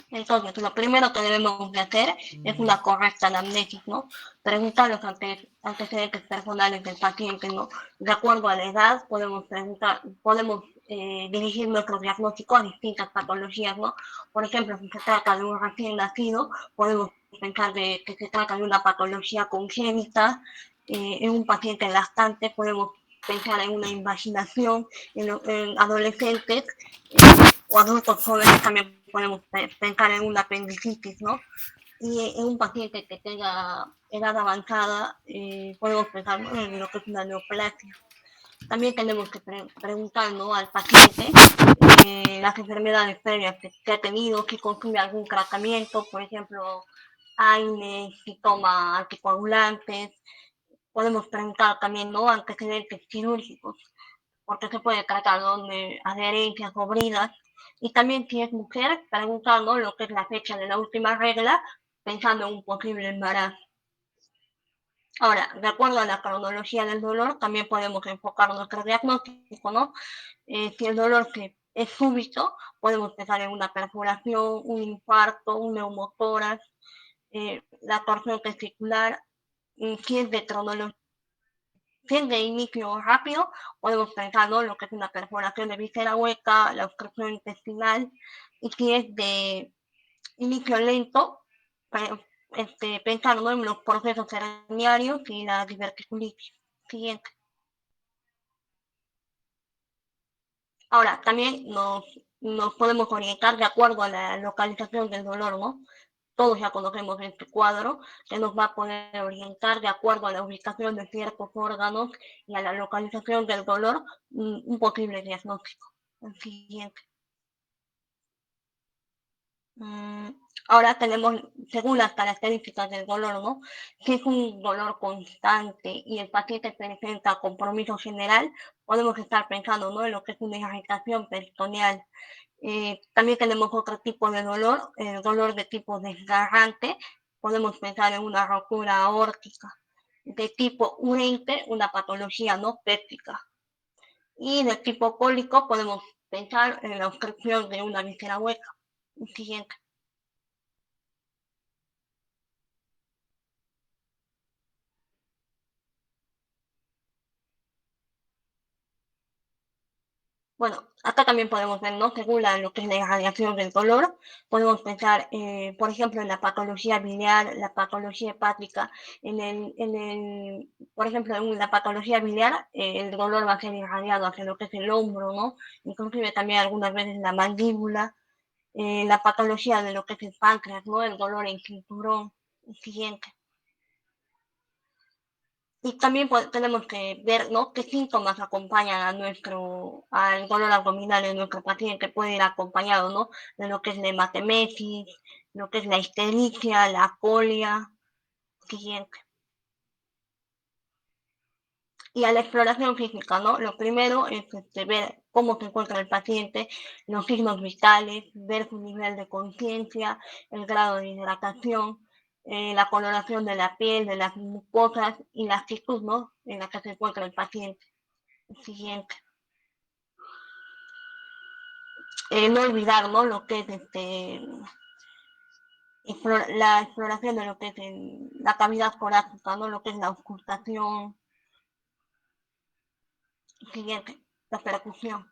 Entonces, lo primero que debemos de hacer es una correcta anamnesis, ¿no? Preguntar los antecedentes personales del paciente, ¿no? De acuerdo a la edad, podemos preguntar, podemos dirigir nuestro diagnóstico a distintas patologías, ¿no? Por ejemplo, si se trata de un recién nacido, podemos pensar de que se trata de una patología congénita. En un paciente lactante podemos pensar en una invaginación. En adolescentes o adultos jóvenes también podemos pensar en una apendicitis, ¿no? Y en un paciente que tenga edad avanzada, podemos pensar en lo que es una neoplasia. También tenemos que preguntar, ¿no?, al paciente las enfermedades previas que ha tenido, si consume algún tratamiento, por ejemplo, AINE, si toma anticoagulantes. Podemos preguntar también, ¿no?, antecedentes quirúrgicos, porque se puede tratar, ¿no?, de adherencias o bridas. Y también si es mujer, preguntando lo que es la fecha de la última regla, pensando en un posible embarazo. Ahora, de acuerdo a la cronología del dolor, también podemos enfocar nuestro diagnóstico, ¿no? Si el dolor es súbito, podemos pensar en una perforación, un infarto, un neumotórax, la torsión testicular. Si es de cronología, si es de inicio rápido, podemos pensar, ¿no?, lo que es una perforación de víscera hueca, la obstrucción intestinal. Y si es de inicio lento, pensando en los procesos herniarios y la diverticulitis. Siguiente. Ahora, también nos podemos orientar de acuerdo a la localización del dolor, ¿no? Todos ya conocemos este cuadro, que nos va a poder orientar de acuerdo a la ubicación de ciertos órganos y a la localización del dolor, un posible diagnóstico. El siguiente. Mm, Ahora tenemos, según las características del dolor, ¿no? Si es un dolor constante y el paciente presenta compromiso general, podemos estar pensando, ¿no?, en lo que es una irritación peritoneal. También tenemos otro tipo de dolor, el dolor de tipo desgarrante. Podemos pensar en una rotura aórtica. De tipo urente, una patología no péptica. Y de tipo cólico podemos pensar en la obstrucción de una víscera hueca. Siguiente. Bueno, acá también podemos ver, ¿no?, según lo que es la irradiación del dolor, podemos pensar, por ejemplo, en la patología biliar, la patología hepática. Por ejemplo, en la patología biliar, el dolor va a ser irradiado hacia lo que es el hombro, ¿no? Inclusive también algunas veces la mandíbula. La patología de lo que es el páncreas, ¿no? El dolor en cinturón. Siguiente. Y también tenemos que ver, ¿no?, qué síntomas acompañan al dolor abdominal en nuestro paciente. Puede ir acompañado, ¿no?, de lo que es la hematemesis, lo que es la ictericia, la colia. Siguiente. Y a la exploración física, ¿no? Lo primero es ver cómo se encuentra el paciente, los signos vitales, ver su nivel de conciencia, el grado de hidratación, la coloración de la piel, de las mucosas y la actitud, ¿no?, en la que se encuentra el paciente. Siguiente. No olvidar, ¿no?, lo que es la exploración de lo que es la cavidad torácica, ¿no?, lo que es la auscultación. Siguiente. La percusión.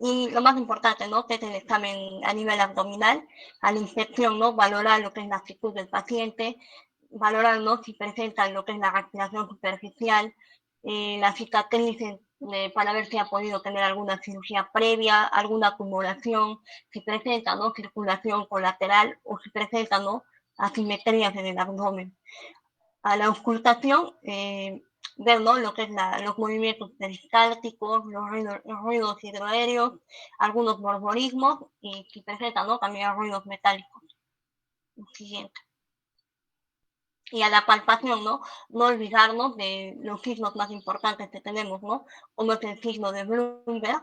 Y lo más importante, ¿no?, que es el examen a nivel abdominal, a la inspección, ¿no?, valorar lo que es la actitud del paciente, valorar, ¿no?, si presenta lo que es la respiración superficial, la cicatriz, para ver si ha podido tener alguna cirugía previa, alguna acumulación, si presenta, ¿no?, circulación colateral o si presenta, ¿no?, asimetrías en el abdomen. A la auscultación, ver, ¿no?, lo que es los movimientos peristálticos, los ruidos hidroaéreos, algunos borborismos y si presenta, ¿no?, también ruidos metálicos. Siguiente. Y a la palpación, ¿no? No olvidarnos de los signos más importantes que tenemos, ¿no? Como es el signo de Bloomberg,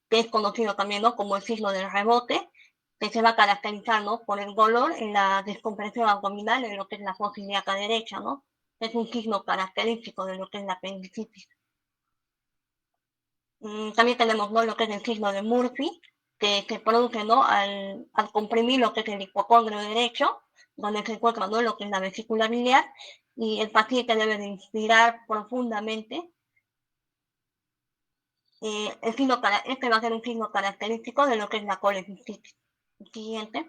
que es conocido también, ¿no?, como el signo del rebote, que se va a caracterizar, ¿no?, por el dolor en la descompresión abdominal en lo que es la fosa ilíaca derecha, ¿no? Es un signo característico de lo que es la apendicitis. También tenemos, ¿no?, lo que es el signo de Murphy, que se produce, ¿no? Al comprimir lo que es el hipocondrio derecho, donde se encuentra, ¿no? Lo que es la vesícula biliar, y el paciente debe de inspirar profundamente. Este va a ser un signo característico de lo que es la colecistitis. Siguiente.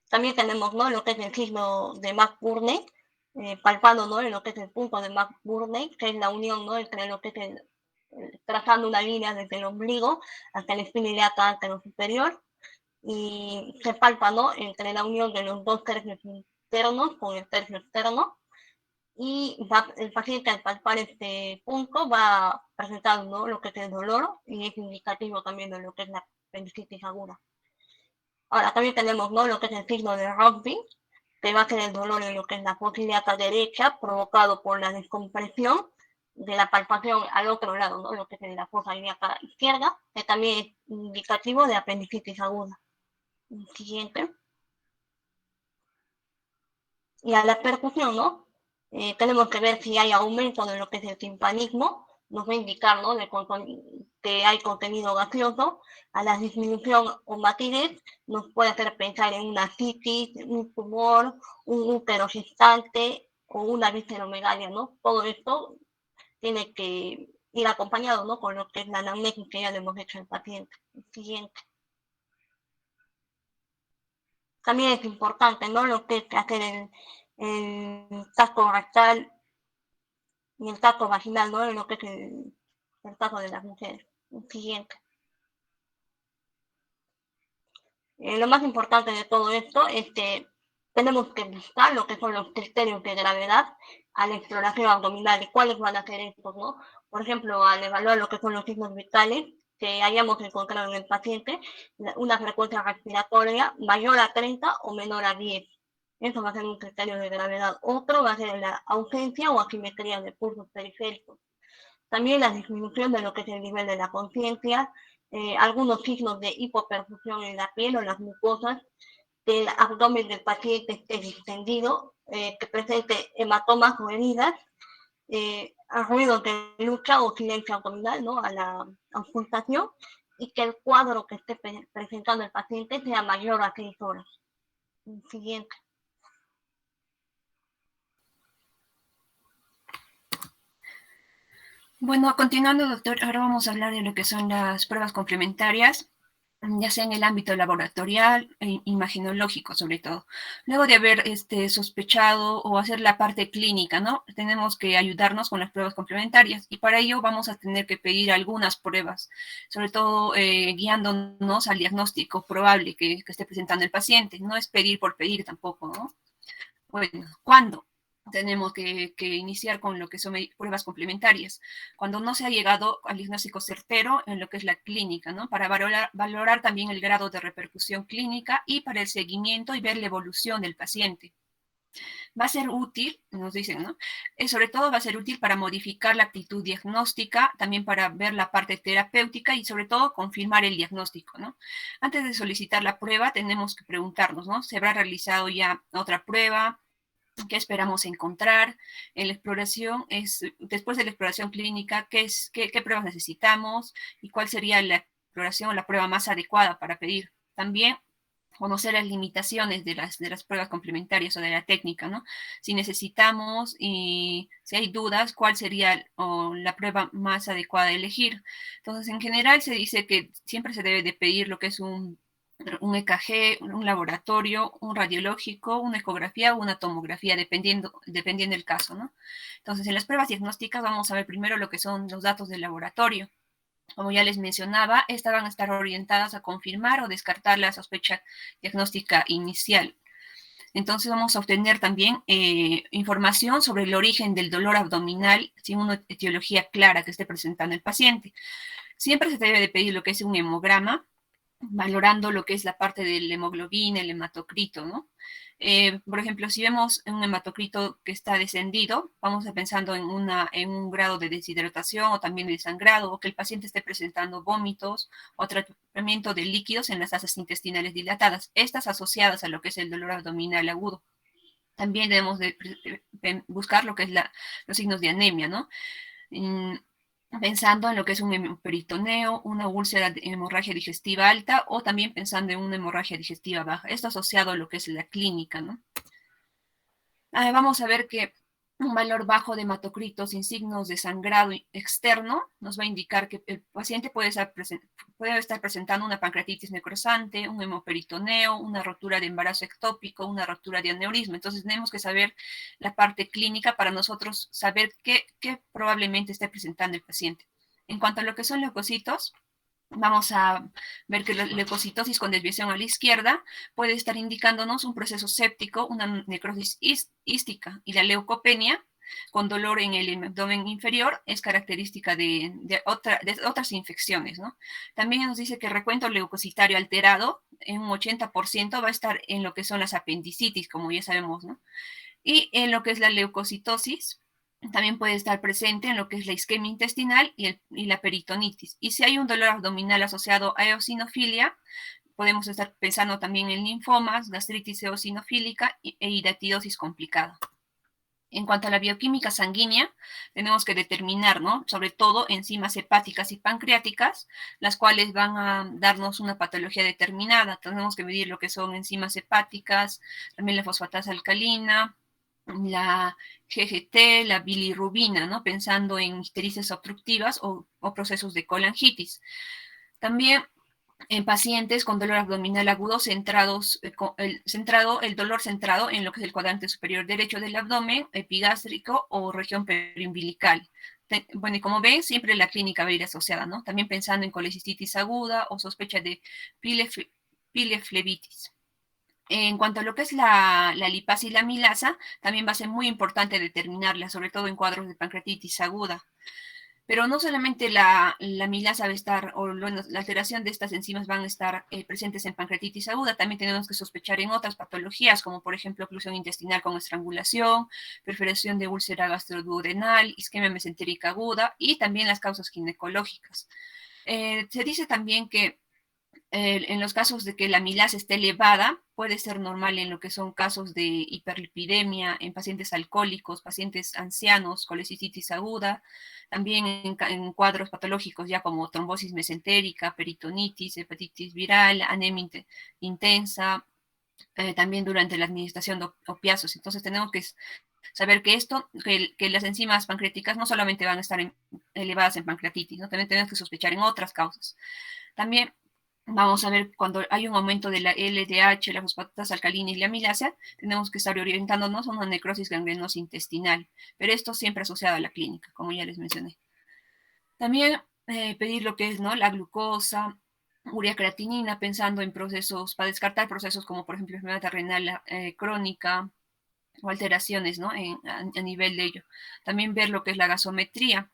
También tenemos, ¿no? Lo que es el signo de McBurney, palpando, ¿no? En lo que es el punto de McBurney, que es la unión, ¿no? Entre lo que es trazando una línea desde el ombligo hasta la espina ilíaca anterosuperior, y se palpa, ¿no? Entre la unión de los dos tercios internos con el tercio externo, y el paciente al palpar este punto va a presentar, ¿no? Lo que es el dolor, y es indicativo también de lo que es la apendicitis aguda. Ahora también tenemos, ¿no? Lo que es el signo de Rugby, que va a ser el dolor en lo que es la fosa ilíaca derecha, provocado por la descompresión de la palpación al otro lado, ¿no? Lo que es en la fosa ilíaca izquierda, que también es indicativo de apendicitis aguda. Siguiente. Y a la percusión, ¿no? Tenemos que ver si hay aumento de lo que es el timpanismo, nos va a indicar, ¿no? Que hay contenido gaseoso. A la disminución o matidez nos puede hacer pensar en una citis, un tumor, un útero gestante o una visceromegalia, ¿no? Todo esto tiene que ir acompañado, ¿no? Con lo que es la anamnesis que ya le hemos hecho al paciente. Siguiente. También es importante, ¿no? Lo que es hacer el tacto rectal y el tacto vaginal, ¿no? En lo que es el caso de las mujeres. Siguiente. Lo más importante de todo esto es que tenemos que buscar lo que son los criterios de gravedad a la exploración abdominal y cuáles van a ser estos, ¿no? Por ejemplo, al evaluar lo que son los signos vitales que hayamos encontrado en el paciente, una frecuencia respiratoria mayor a 30 o menor a 10. Eso va a ser un criterio de gravedad. Otro va a ser la ausencia o asimetría de pulsos periféricos. También la disminución de lo que es el nivel de la conciencia, algunos signos de hipoperfusión en la piel o las mucosas, que el abdomen del paciente esté distendido, que presente hematomas o heridas, ruidos de lucha o silencio abdominal, ¿no? A la auscultación, y que el cuadro que esté presentando el paciente sea mayor a 6 horas. Siguiente. Bueno, continuando, doctor, ahora vamos a hablar de lo que son las pruebas complementarias, ya sea en el ámbito laboratorial e imagenológico, sobre todo. Luego de haber sospechado o hacer la parte clínica, ¿no? Tenemos que ayudarnos con las pruebas complementarias y para ello vamos a tener que pedir algunas pruebas, sobre todo guiándonos al diagnóstico probable que esté presentando el paciente. No es pedir por pedir tampoco, ¿no? Bueno, ¿cuándo? Tenemos que iniciar con lo que son pruebas complementarias, cuando no se ha llegado al diagnóstico certero en lo que es la clínica, ¿no? Para valorar también el grado de repercusión clínica y para el seguimiento y ver la evolución del paciente. Va a ser útil, nos dicen, ¿no? Sobre todo va a ser útil para modificar la actitud diagnóstica, también para ver la parte terapéutica y sobre todo confirmar el diagnóstico, ¿no? Antes de solicitar la prueba tenemos que preguntarnos, ¿no? ¿Se habrá realizado ya otra prueba? ¿Qué esperamos encontrar en la exploración? Después de la exploración clínica, qué pruebas necesitamos y cuál sería la exploración o la prueba más adecuada para pedir. También conocer las limitaciones de las pruebas complementarias o de la técnica, ¿no? Si necesitamos y si hay dudas, cuál sería la prueba más adecuada de elegir. Entonces, en general se dice que siempre se debe de pedir lo que es un EKG, un laboratorio, un radiológico, una ecografía o una tomografía, dependiendo del caso, ¿no? Entonces, en las pruebas diagnósticas vamos a ver primero lo que son los datos del laboratorio. Como ya les mencionaba, estas van a estar orientadas a confirmar o descartar la sospecha diagnóstica inicial. Entonces vamos a obtener también información sobre el origen del dolor abdominal sin una etiología clara que esté presentando el paciente. Siempre se debe de pedir lo que es un hemograma, valorando lo que es la parte del hemoglobina, el hematocrito, ¿no? Por ejemplo, si vemos un hematocrito que está descendido, vamos a pensando en un grado de deshidratación o también de sangrado, o que el paciente esté presentando vómitos o tratamiento de líquidos en las asas intestinales dilatadas, estas asociadas a lo que es el dolor abdominal agudo. También debemos de buscar lo que es los signos de anemia, ¿no? pensando en lo que es un hemoperitoneo, una úlcera de hemorragia digestiva alta o también pensando en una hemorragia digestiva baja. Esto asociado a lo que es la clínica, ¿no? Vamos a ver que un valor bajo de hematocrito sin signos de sangrado externo nos va a indicar que el paciente puede estar presentando una pancreatitis necrosante, un hemoperitoneo, una rotura de embarazo ectópico, una rotura de aneurisma. Entonces tenemos que saber la parte clínica para nosotros saber qué probablemente esté presentando el paciente. En cuanto a lo que son leucocitos, vamos a ver que la leucocitosis con desviación a la izquierda puede estar indicándonos un proceso séptico, una necrosis ística, y la leucopenia con dolor en el abdomen inferior es característica de otras infecciones, ¿no? También nos dice que el recuento leucocitario alterado en un 80% va a estar en lo que son las apendicitis, como ya sabemos, ¿no? Y en lo que es la leucocitosis, también puede estar presente en lo que es la isquemia intestinal y la peritonitis. Y si hay un dolor abdominal asociado a eosinofilia, podemos estar pensando también en linfomas, gastritis eosinofílica e hidatidosis complicada. En cuanto a la bioquímica sanguínea, tenemos que determinar, ¿no? Sobre todo enzimas hepáticas y pancreáticas, las cuales van a darnos una patología determinada. Tenemos que medir lo que son enzimas hepáticas, también la fosfatasa alcalina, la GGT, la bilirrubina, ¿no? Pensando en ictericia obstructivas o procesos de colangitis. También en pacientes con dolor abdominal agudo el dolor centrado en lo que es el cuadrante superior derecho del abdomen, epigástrico o región periumbilical. Bueno, y como ven, siempre la clínica va a ir asociada, ¿no? También pensando en colecistitis aguda o sospecha de pileflebitis. En cuanto a lo que es la lipasa y la milasa, también va a ser muy importante determinarla, sobre todo en cuadros de pancreatitis aguda. Pero no solamente la milasa va a estar, o bueno, la alteración de estas enzimas van a estar presentes en pancreatitis aguda, también tenemos que sospechar en otras patologías, como por ejemplo oclusión intestinal con estrangulación, perforación de úlcera gastroduodenal, isquemia mesentérica aguda y también las causas ginecológicas. Se dice también que en los casos de que la milasa esté elevada, puede ser normal en lo que son casos de hiperlipidemia, en pacientes alcohólicos, pacientes ancianos, colecistitis aguda, también en cuadros patológicos ya como trombosis mesentérica, peritonitis, hepatitis viral, anemia intensa, también durante la administración de opiáceos. Entonces tenemos que saber que las enzimas pancreáticas no solamente van a estar elevadas en pancreatitis, ¿no? También tenemos que sospechar en otras causas. También vamos a ver cuando hay un aumento de la LDH, la fosfatasa alcalina y la milasa, tenemos que estar orientándonos a una necrosis gangrenosa intestinal, pero esto siempre asociado a la clínica, como ya les mencioné. También pedir lo que es, ¿no? La glucosa, urea creatinina, pensando en procesos, para descartar procesos como por ejemplo enfermedad renal crónica o alteraciones, ¿no? A nivel de ello. También ver lo que es la gasometría.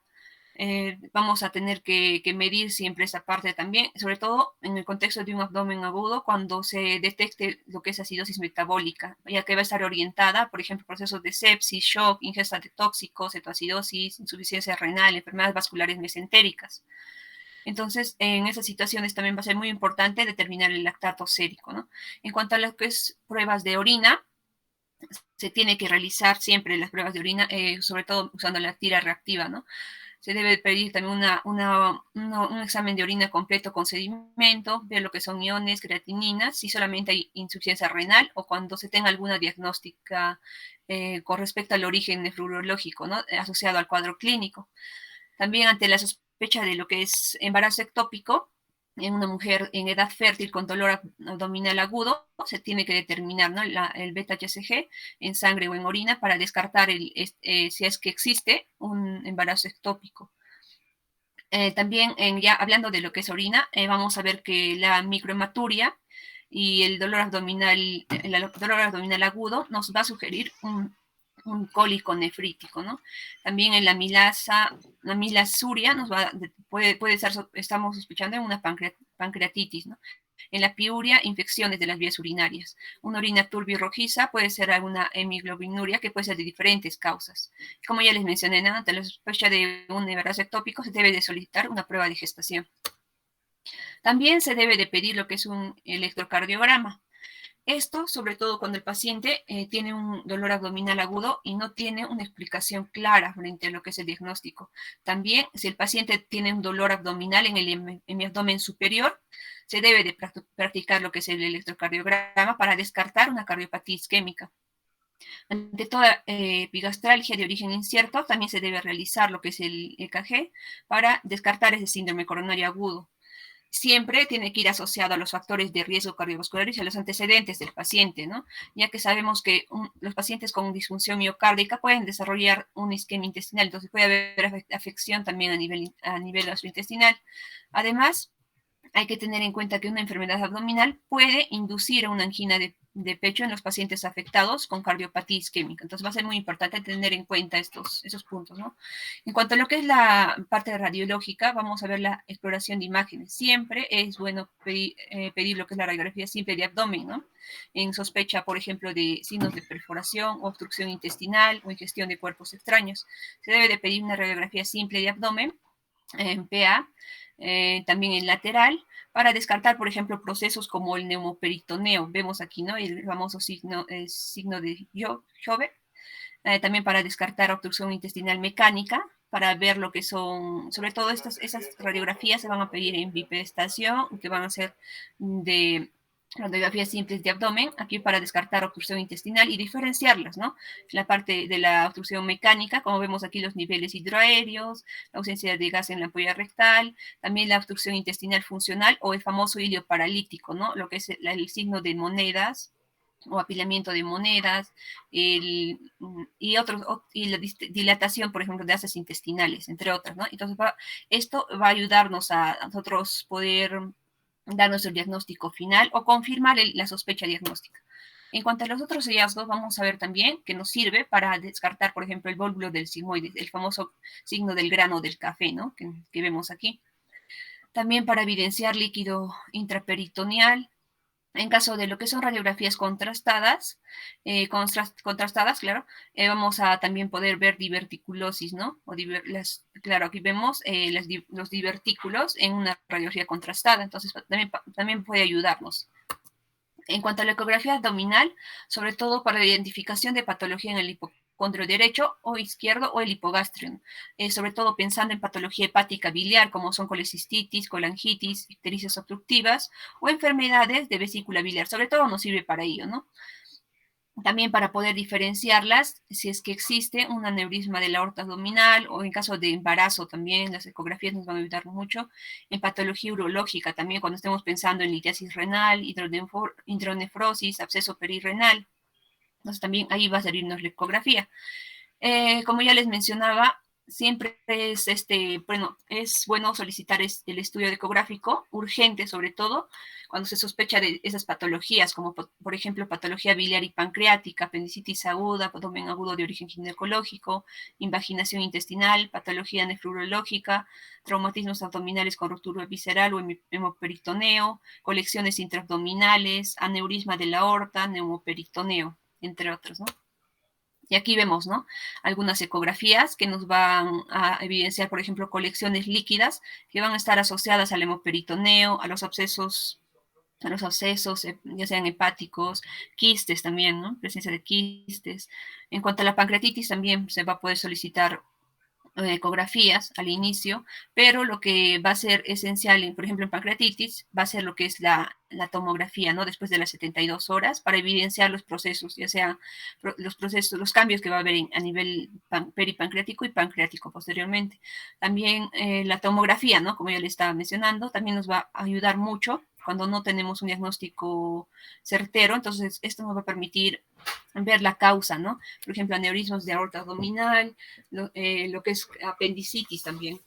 Vamos a tener que medir siempre esa parte también, sobre todo en el contexto de un abdomen agudo, cuando se detecte lo que es acidosis metabólica, ya que va a estar orientada, por ejemplo, procesos de sepsis, shock, ingesta de tóxicos, cetoacidosis, insuficiencia renal, enfermedades vasculares mesentéricas. Entonces, en esas situaciones también va a ser muy importante determinar el lactato sérico, ¿no? En cuanto a lo que es pruebas de orina, se tiene que realizar siempre las pruebas de orina, sobre todo usando la tira reactiva, ¿no? Se debe pedir también un examen de orina completo con sedimento, ver lo que son iones, creatininas, si solamente hay insuficiencia renal o cuando se tenga alguna diagnóstica con respecto al origen nefrológico, ¿no? Asociado al cuadro clínico. También ante la sospecha de lo que es embarazo ectópico, en una mujer en edad fértil con dolor abdominal agudo, se tiene que determinar, ¿no? El beta-HCG en sangre o en orina para descartar si es que existe un embarazo ectópico. También, ya hablando de lo que es orina, vamos a ver que la microhematuria y el dolor abdominal agudo nos va a sugerir un cólico nefrítico, ¿no? También en la milasuria puede estar, estamos sospechando en una pancreatitis, ¿no? En la piuria, infecciones de las vías urinarias. Una orina turbia y rojiza puede ser alguna hemoglobinuria que puede ser de diferentes causas. Como ya les mencioné, ¿no? Ante la sospecha de un embarazo ectópico se debe de solicitar una prueba de gestación. También se debe de pedir lo que es un electrocardiograma. Esto, sobre todo cuando el paciente tiene un dolor abdominal agudo y no tiene una explicación clara frente a lo que es el diagnóstico. También, si el paciente tiene un dolor abdominal en el abdomen superior, se debe de practicar lo que es el electrocardiograma para descartar una cardiopatía isquémica. Ante toda epigastralgia de origen incierto, también se debe realizar lo que es el EKG para descartar ese síndrome coronario agudo. Siempre tiene que ir asociado a los factores de riesgo cardiovasculares y a los antecedentes del paciente, ¿no? Ya que sabemos que los pacientes con disfunción miocárdica pueden desarrollar una isquemia intestinal, entonces puede haber afección también a nivel gastrointestinal. Además, hay que tener en cuenta que una enfermedad abdominal puede inducir una angina de pecho en los pacientes afectados con cardiopatía isquémica. Entonces va a ser muy importante tener en cuenta esos puntos, ¿no? En cuanto a lo que es la parte radiológica, vamos a ver la exploración de imágenes. Siempre es bueno pedir lo que es la radiografía simple de abdomen, ¿no? En sospecha, por ejemplo, de signos de perforación, obstrucción intestinal o ingestión de cuerpos extraños. Se debe de pedir una radiografía simple de abdomen en PA, también en lateral, para descartar, por ejemplo, procesos como el neumoperitoneo. Vemos aquí, ¿no? El famoso signo de Jobe. También para descartar obstrucción intestinal mecánica, para ver lo que son, sobre todo esas radiografías se van a pedir en bipedestación, que van a ser de radiografías simples de abdomen, aquí para descartar obstrucción intestinal y diferenciarlas, ¿no? La parte de la obstrucción mecánica, como vemos aquí los niveles hidroaéreos, la ausencia de gas en la ampolla rectal, también la obstrucción intestinal funcional o el famoso hilio paralítico, ¿no? Lo que es el signo de monedas o apilamiento de monedas, y la dilatación, por ejemplo, de haces intestinales, entre otras, ¿no? Entonces, esto va a ayudarnos a nosotros poder dar nuestro diagnóstico final o confirmar la sospecha diagnóstica. En cuanto a los otros hallazgos, vamos a ver también que nos sirve para descartar, por ejemplo, el volvulo del sigmoide, el famoso signo del grano del café, ¿no? Que vemos aquí. También para evidenciar líquido intraperitoneal. En caso de lo que son radiografías contrastadas, claro, vamos a también poder ver diverticulosis, ¿no? Claro, aquí vemos los divertículos en una radiografía contrastada, entonces también puede ayudarnos. En cuanto a la ecografía abdominal, sobre todo para la identificación de patología en el hipocondrio derecho o izquierdo o el hipogastrio, sobre todo pensando en patología hepática biliar, como son colecistitis, colangitis, ictericia obstructivas o enfermedades de vesícula biliar. Sobre todo nos sirve para ello, ¿no? También para poder diferenciarlas, si es que existe un aneurisma de la aorta abdominal o en caso de embarazo también, las ecografías nos van a ayudar mucho. En patología urológica también, cuando estemos pensando en litiasis renal, hidronefrosis, absceso perirrenal. Entonces también ahí va a servirnos la ecografía. Como ya les mencionaba, siempre es bueno solicitar el estudio ecográfico, urgente sobre todo, cuando se sospecha de esas patologías, como por ejemplo patología biliar y pancreática, apendicitis aguda, abdomen agudo de origen ginecológico, invaginación intestinal, patología nefrológica, traumatismos abdominales con ruptura visceral o hemoperitoneo, colecciones intraabdominales, aneurisma de la aorta, neumoperitoneo, entre otros, ¿no? Y aquí vemos, ¿no? Algunas ecografías que nos van a evidenciar, por ejemplo, colecciones líquidas que van a estar asociadas al hemoperitoneo, a los abscesos, ya sean hepáticos, quistes también, ¿no? Presencia de quistes. En cuanto a la pancreatitis, también se va a poder solicitar ecografías al inicio, pero lo que va a ser esencial, por ejemplo, en pancreatitis, va a ser lo que es la tomografía, ¿no? Después de las 72 horas, para evidenciar los procesos, ya sea los cambios que va a haber a nivel peripancreático y pancreático posteriormente. También la tomografía, ¿no? Como ya le estaba mencionando, también nos va a ayudar mucho cuando no tenemos un diagnóstico certero, entonces esto nos va a permitir ver la causa, ¿no? Por ejemplo, aneurismos de aorta abdominal, lo que es apendicitis también.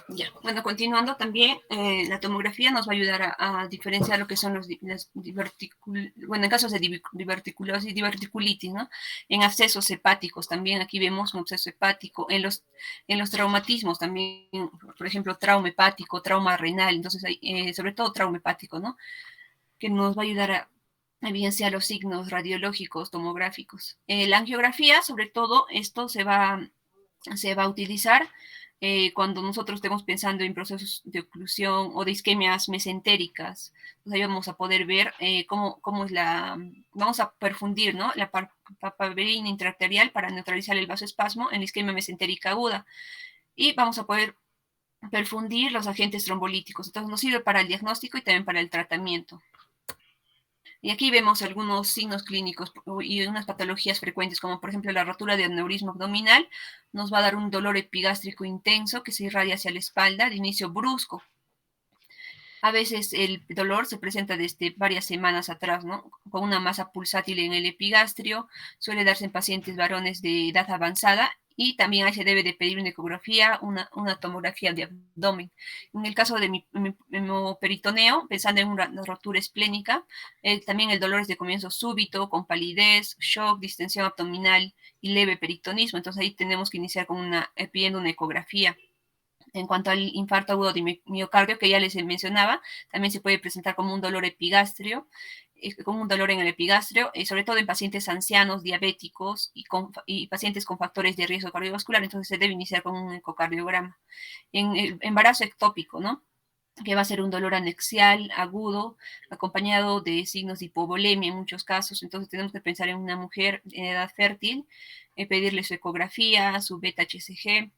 Ya, bueno, continuando también, la tomografía nos va a ayudar a diferenciar lo que son bueno, en casos de diverticulosis y diverticulitis, ¿no? En abscesos hepáticos también, aquí vemos un absceso hepático, en los traumatismos también, por ejemplo, trauma hepático, trauma renal, entonces, sobre todo trauma hepático, ¿no? Que nos va a ayudar a evidenciar los signos radiológicos, tomográficos. La angiografía, sobre todo, esto se va a utilizar cuando nosotros estemos pensando en procesos de oclusión o de isquemias mesentéricas. Entonces ahí vamos a poder ver cómo es vamos a perfundir, ¿no?, la papaverina intraarterial para neutralizar el vasoespasmo en la isquemia mesentérica aguda. Y vamos a poder perfundir los agentes trombolíticos. Entonces nos sirve para el diagnóstico y también para el tratamiento. Y aquí vemos algunos signos clínicos y unas patologías frecuentes, como por ejemplo la rotura de aneurisma abdominal. Nos va a dar un dolor epigástrico intenso que se irradia hacia la espalda de inicio brusco. A veces el dolor se presenta desde varias semanas atrás, ¿no?, con una masa pulsátil en el epigastrio. Suele darse en pacientes varones de edad avanzada y también ahí se debe de pedir una ecografía, una tomografía de abdomen. En el caso de mi hemoperitoneo, pensando en una rotura esplénica, también el dolor es de comienzo súbito, con palidez, shock, distensión abdominal y leve peritonismo. Entonces ahí tenemos que iniciar con pidiendo una ecografía. En cuanto al infarto agudo de miocardio, que ya les mencionaba, también se puede presentar como un dolor epigastrio, como un dolor en el epigastrio, sobre todo en pacientes ancianos, diabéticos y pacientes con factores de riesgo cardiovascular. Entonces se debe iniciar con un ecocardiograma. En el embarazo ectópico, ¿no?, que va a ser un dolor anexial, agudo, acompañado de signos de hipovolemia en muchos casos. Entonces tenemos que pensar en una mujer en edad fértil, pedirle su ecografía, su beta-HCG.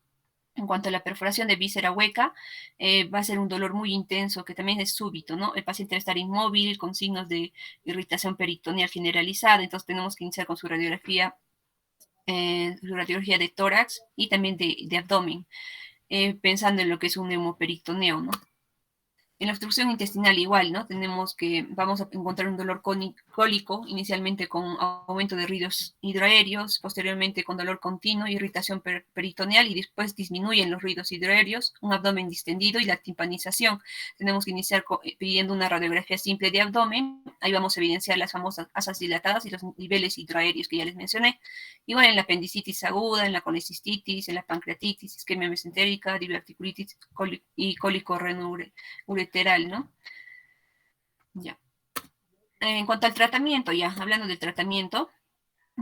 En cuanto a la perforación de víscera hueca, va a ser un dolor muy intenso que también es súbito, ¿no? El paciente va a estar inmóvil con signos de irritación peritoneal generalizada. Entonces tenemos que iniciar con su radiografía de tórax y también de abdomen, pensando en lo que es un neumoperitoneo, ¿no? En la obstrucción intestinal igual, ¿no? Vamos a encontrar un dolor cólico, inicialmente con aumento de ruidos hidroaéreos, posteriormente con dolor continuo, irritación peritoneal y después disminuyen los ruidos hidroaéreos, un abdomen distendido y la timpanización. Tenemos que iniciar pidiendo una radiografía simple de abdomen. Ahí vamos a evidenciar las famosas asas dilatadas y los niveles hidroaéreos que ya les mencioné. Igual en la apendicitis aguda, en la colecistitis, en la pancreatitis, isquemia mesentérica, diverticulitis y cólico ureteral, ¿no? Ya. En cuanto al tratamiento, ya hablando del tratamiento,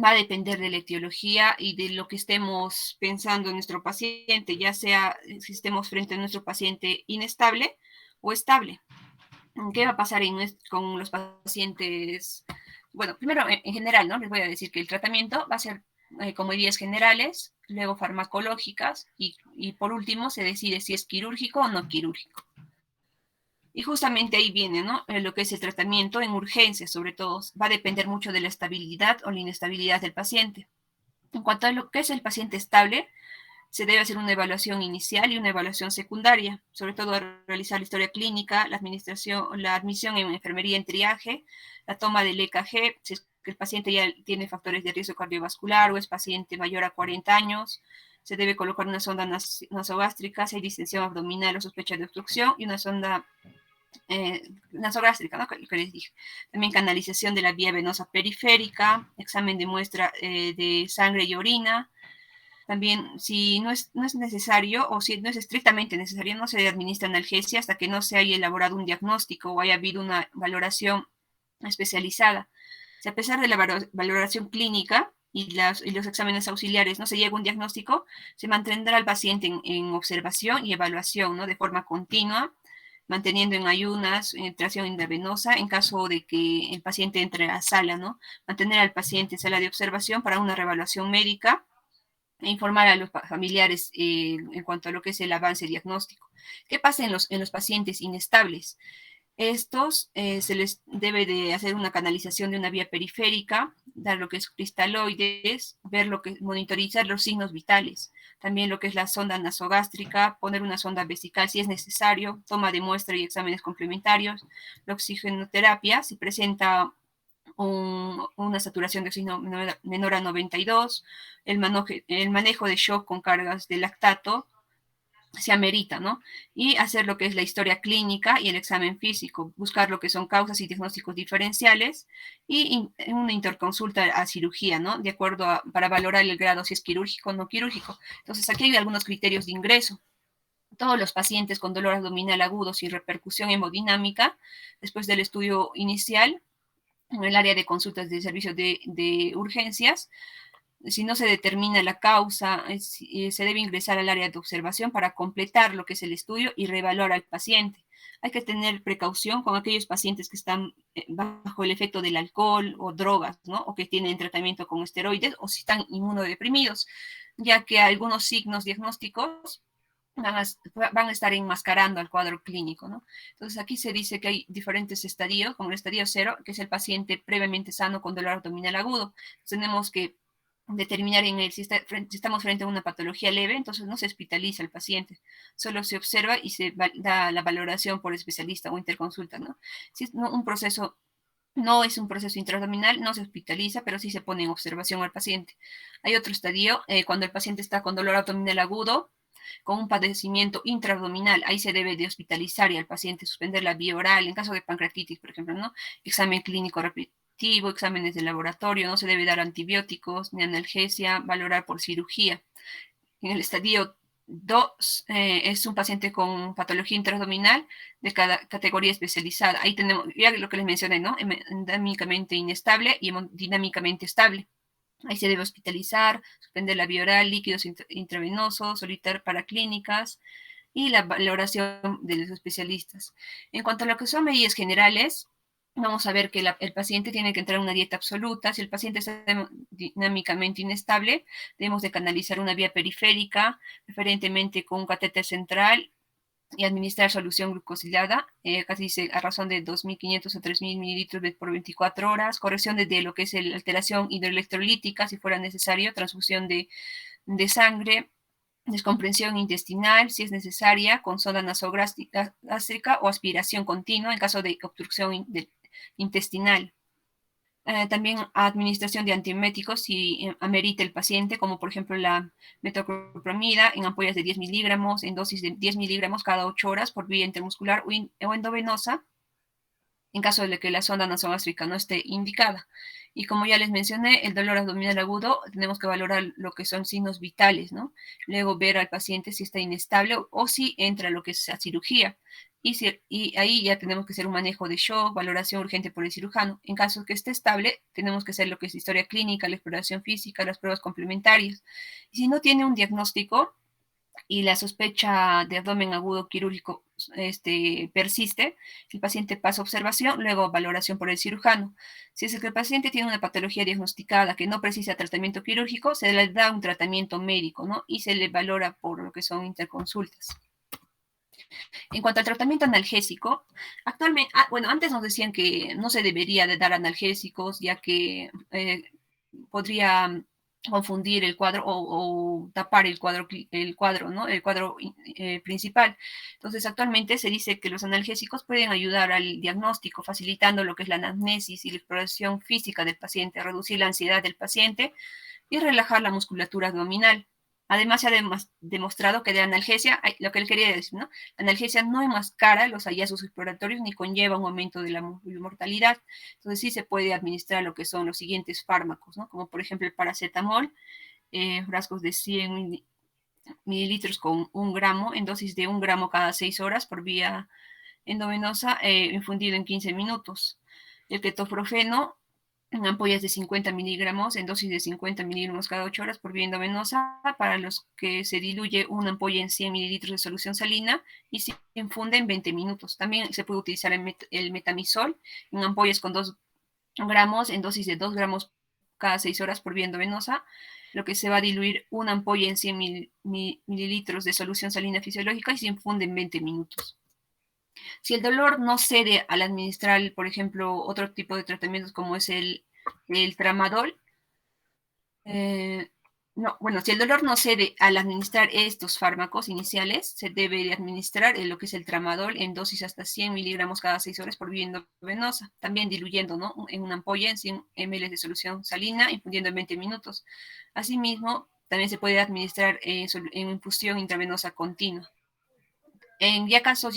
va a depender de la etiología y de lo que estemos pensando en nuestro paciente, ya sea si estemos frente a nuestro paciente inestable o estable. ¿Qué va a pasar con los pacientes? Bueno, primero, en general, ¿no? Les voy a decir que el tratamiento va a ser con medidas generales, luego farmacológicas y por último se decide si es quirúrgico o no quirúrgico. Y justamente ahí viene, ¿no?, lo que es el tratamiento en urgencias, sobre todo, va a depender mucho de la estabilidad o la inestabilidad del paciente. En cuanto a lo que es el paciente estable, se debe hacer una evaluación inicial y una evaluación secundaria, sobre todo realizar la historia clínica, la admisión en enfermería en triaje, la toma del EKG, si es que el paciente ya tiene factores de riesgo cardiovascular o es paciente mayor a 40 años, se debe colocar una sonda nasogástrica si hay distensión abdominal o sospecha de obstrucción y una sonda nasogástrica, ¿no?, que les dije. También canalización de la vía venosa periférica, examen de muestra de sangre y orina. También, si no es necesario o si no es estrictamente necesario, no se administra analgesia hasta que no se haya elaborado un diagnóstico o haya habido una valoración especializada. Si a pesar de la valoración clínica y los exámenes auxiliares no se llega a un diagnóstico, se mantendrá al paciente en observación y evaluación, ¿no?, de forma continua, manteniendo en ayunas, en tracción intravenosa, en caso de que el paciente entre a sala, ¿no? Mantener al paciente en sala de observación para una reevaluación médica e informar a los familiares en cuanto a lo que es el avance diagnóstico. ¿Qué pasa en los pacientes inestables? Estos se les debe de hacer una canalización de una vía periférica, dar lo que es cristaloides, monitorizar los signos vitales, también lo que es la sonda nasogástrica, poner una sonda vesical si es necesario, toma de muestra y exámenes complementarios, la oxigenoterapia si presenta una saturación de oxígeno menor a 92, el manejo de shock con cargas de lactato, se amerita, ¿no? Y hacer lo que es la historia clínica y el examen físico, buscar lo que son causas y diagnósticos diferenciales y una interconsulta a cirugía, ¿no? De acuerdo para valorar el grado si es quirúrgico o no quirúrgico. Entonces, aquí hay algunos criterios de ingreso. Todos los pacientes con dolor abdominal agudo sin repercusión hemodinámica, después del estudio inicial, en el área de consultas de servicio de urgencias, Si no se determina la causa, se debe ingresar al área de observación para completar lo que es el estudio y reevaluar al paciente. Hay que tener precaución con aquellos pacientes que están bajo el efecto del alcohol o drogas, ¿no? O que tienen tratamiento con esteroides o si están inmunodeprimidos, ya que algunos signos diagnósticos van a estar enmascarando al cuadro clínico, ¿no? Entonces aquí se dice que hay diferentes estadios, como el estadio 0, que es el paciente previamente sano con dolor abdominal agudo. Tenemos que determinar si estamos frente a una patología leve, entonces no se hospitaliza al paciente, solo se observa y se da la valoración por especialista o interconsulta, ¿no? Si es un proceso no es un proceso intraabdominal, no se hospitaliza, pero sí se pone en observación al paciente. Hay otro estadio, cuando el paciente está con dolor abdominal agudo, con un padecimiento intraabdominal, ahí se debe de hospitalizar y al paciente suspender la vía oral, en caso de pancreatitis, por ejemplo, ¿no? Examen clínico repetitivo, exámenes de laboratorio, no se debe dar antibióticos ni analgesia, valorar por cirugía. En el estadio 2 es un paciente con patología intraabdominal de cada categoría especializada. Ahí tenemos ya lo que les mencioné, ¿no? Hemodinámicamente inestable y hemodinámicamente estable. Ahí se debe hospitalizar, suspender la vía oral, líquidos intravenosos, solicitar para clínicas y la valoración de los especialistas. En cuanto a lo que son medidas generales, vamos a ver que el paciente tiene que entrar en una dieta absoluta. Si el paciente está dinámicamente inestable, debemos de canalizar una vía periférica, preferentemente con un catéter central y administrar solución glucosilada, casi dice a razón de 2.500 a 3.000 mililitros por 24 horas, corrección de lo que es la alteración hidroelectrolítica, si fuera necesario, transfusión de sangre, descompresión intestinal, si es necesaria, con sonda nasogástrica o aspiración continua en caso de obstrucción intestinal. También administración de antieméticos si amerita el paciente, como por ejemplo la metoclopramida en ampollas de 10 miligramos, en dosis de 10 miligramos cada 8 horas por vía intermuscular o endovenosa, en caso de que la sonda nasogástrica no esté indicada. Y como ya les mencioné, el dolor abdominal agudo, tenemos que valorar lo que son signos vitales, ¿no? Luego ver al paciente si está inestable o si entra lo que es la cirugía. Y ahí ya tenemos que hacer un manejo de shock, valoración urgente por el cirujano. En caso que esté estable, tenemos que hacer lo que es historia clínica, la exploración física, las pruebas complementarias. Y si no tiene un diagnóstico, y la sospecha de abdomen agudo quirúrgico persiste, el paciente pasa a observación, luego valoración por el cirujano. Si es que el paciente tiene una patología diagnosticada que no precisa tratamiento quirúrgico, se le da un tratamiento médico, ¿no? Y se le valora por lo que son interconsultas. En cuanto al tratamiento analgésico, actualmente, bueno, antes nos decían que no se debería de dar analgésicos, ya que podría confundir el cuadro o tapar el cuadro, ¿no? El cuadro principal. Entonces, actualmente se dice que los analgésicos pueden ayudar al diagnóstico, facilitando lo que es la anamnesis y la exploración física del paciente, reducir la ansiedad del paciente y relajar la musculatura abdominal. Además, se ha demostrado que de analgesia, lo que él quería decir, ¿no? La analgesia no enmascara los hallazgos exploratorios ni conlleva un aumento de la mortalidad. Entonces, sí se puede administrar lo que son los siguientes fármacos, ¿no? Como por ejemplo el paracetamol, frascos de 100 mililitros con 1 gramo, en dosis de 1 gramo cada 6 horas por vía endovenosa, infundido en 15 minutos. El ketoprofeno, en ampollas de 50 miligramos, en dosis de 50 miligramos cada 8 horas por vía endovenosa, para los que se diluye una ampolla en 100 mililitros de solución salina y se infunde en 20 minutos. También se puede utilizar el metamizol en ampollas con 2 gramos, en dosis de 2 gramos cada 6 horas por vía endovenosa, lo que se va a diluir una ampolla en 100 mililitros de solución salina fisiológica y se infunde en 20 minutos. Si el dolor no cede al administrar, por ejemplo, otro tipo de tratamientos como es el tramadol, si el dolor no cede al administrar estos fármacos iniciales, se debe de administrar lo que es el tramadol en dosis hasta 100 miligramos cada 6 horas por vía endovenosa, también diluyendo, ¿no? En una ampolla en 100 ml de solución salina, infundiendo en 20 minutos. Asimismo, también se puede administrar en infusión intravenosa continua. En ya casos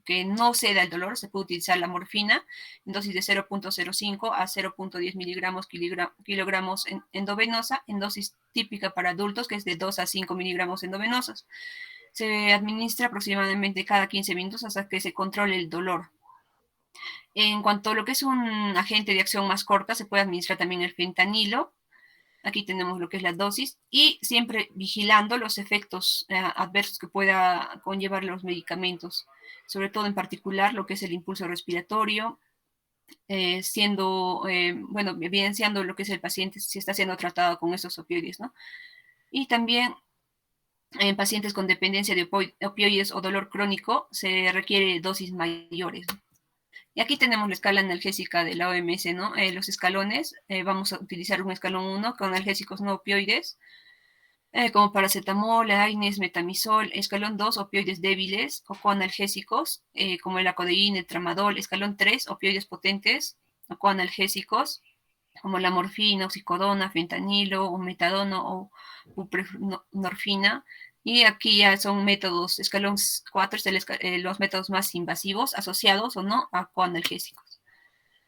que no ceda el dolor, se puede utilizar la morfina en dosis de 0.05 a 0.10 miligramos kilogramos endovenosa, en dosis típica para adultos, que es de 2 a 5 miligramos endovenosos. Se administra aproximadamente cada 15 minutos hasta que se controle el dolor. En cuanto a lo que es un agente de acción más corta, se puede administrar también el fentanilo, Aquí tenemos lo que es la dosis y siempre vigilando los efectos adversos que pueda conllevar los medicamentos, sobre todo en particular lo que es el impulso respiratorio, bueno, evidenciando lo que es el paciente si está siendo tratado con estos opioides, ¿no? Y también en pacientes con dependencia de opioides o dolor crónico se requiere dosis mayores, ¿no? Y aquí tenemos la escala analgésica de la OMS, ¿no? Los escalones, vamos a utilizar un escalón 1 con analgésicos no opioides, como paracetamol, AINES, metamizol. Escalón 2, opioides débiles o coanalgésicos, como la codeína, el tramadol. Escalón 3, opioides potentes o coanalgésicos, como la morfina, oxicodona, fentanilo, o metadona o buprenorfina. Y aquí ya son métodos, escalón 4 es los métodos más invasivos asociados o no a coanalgésicos.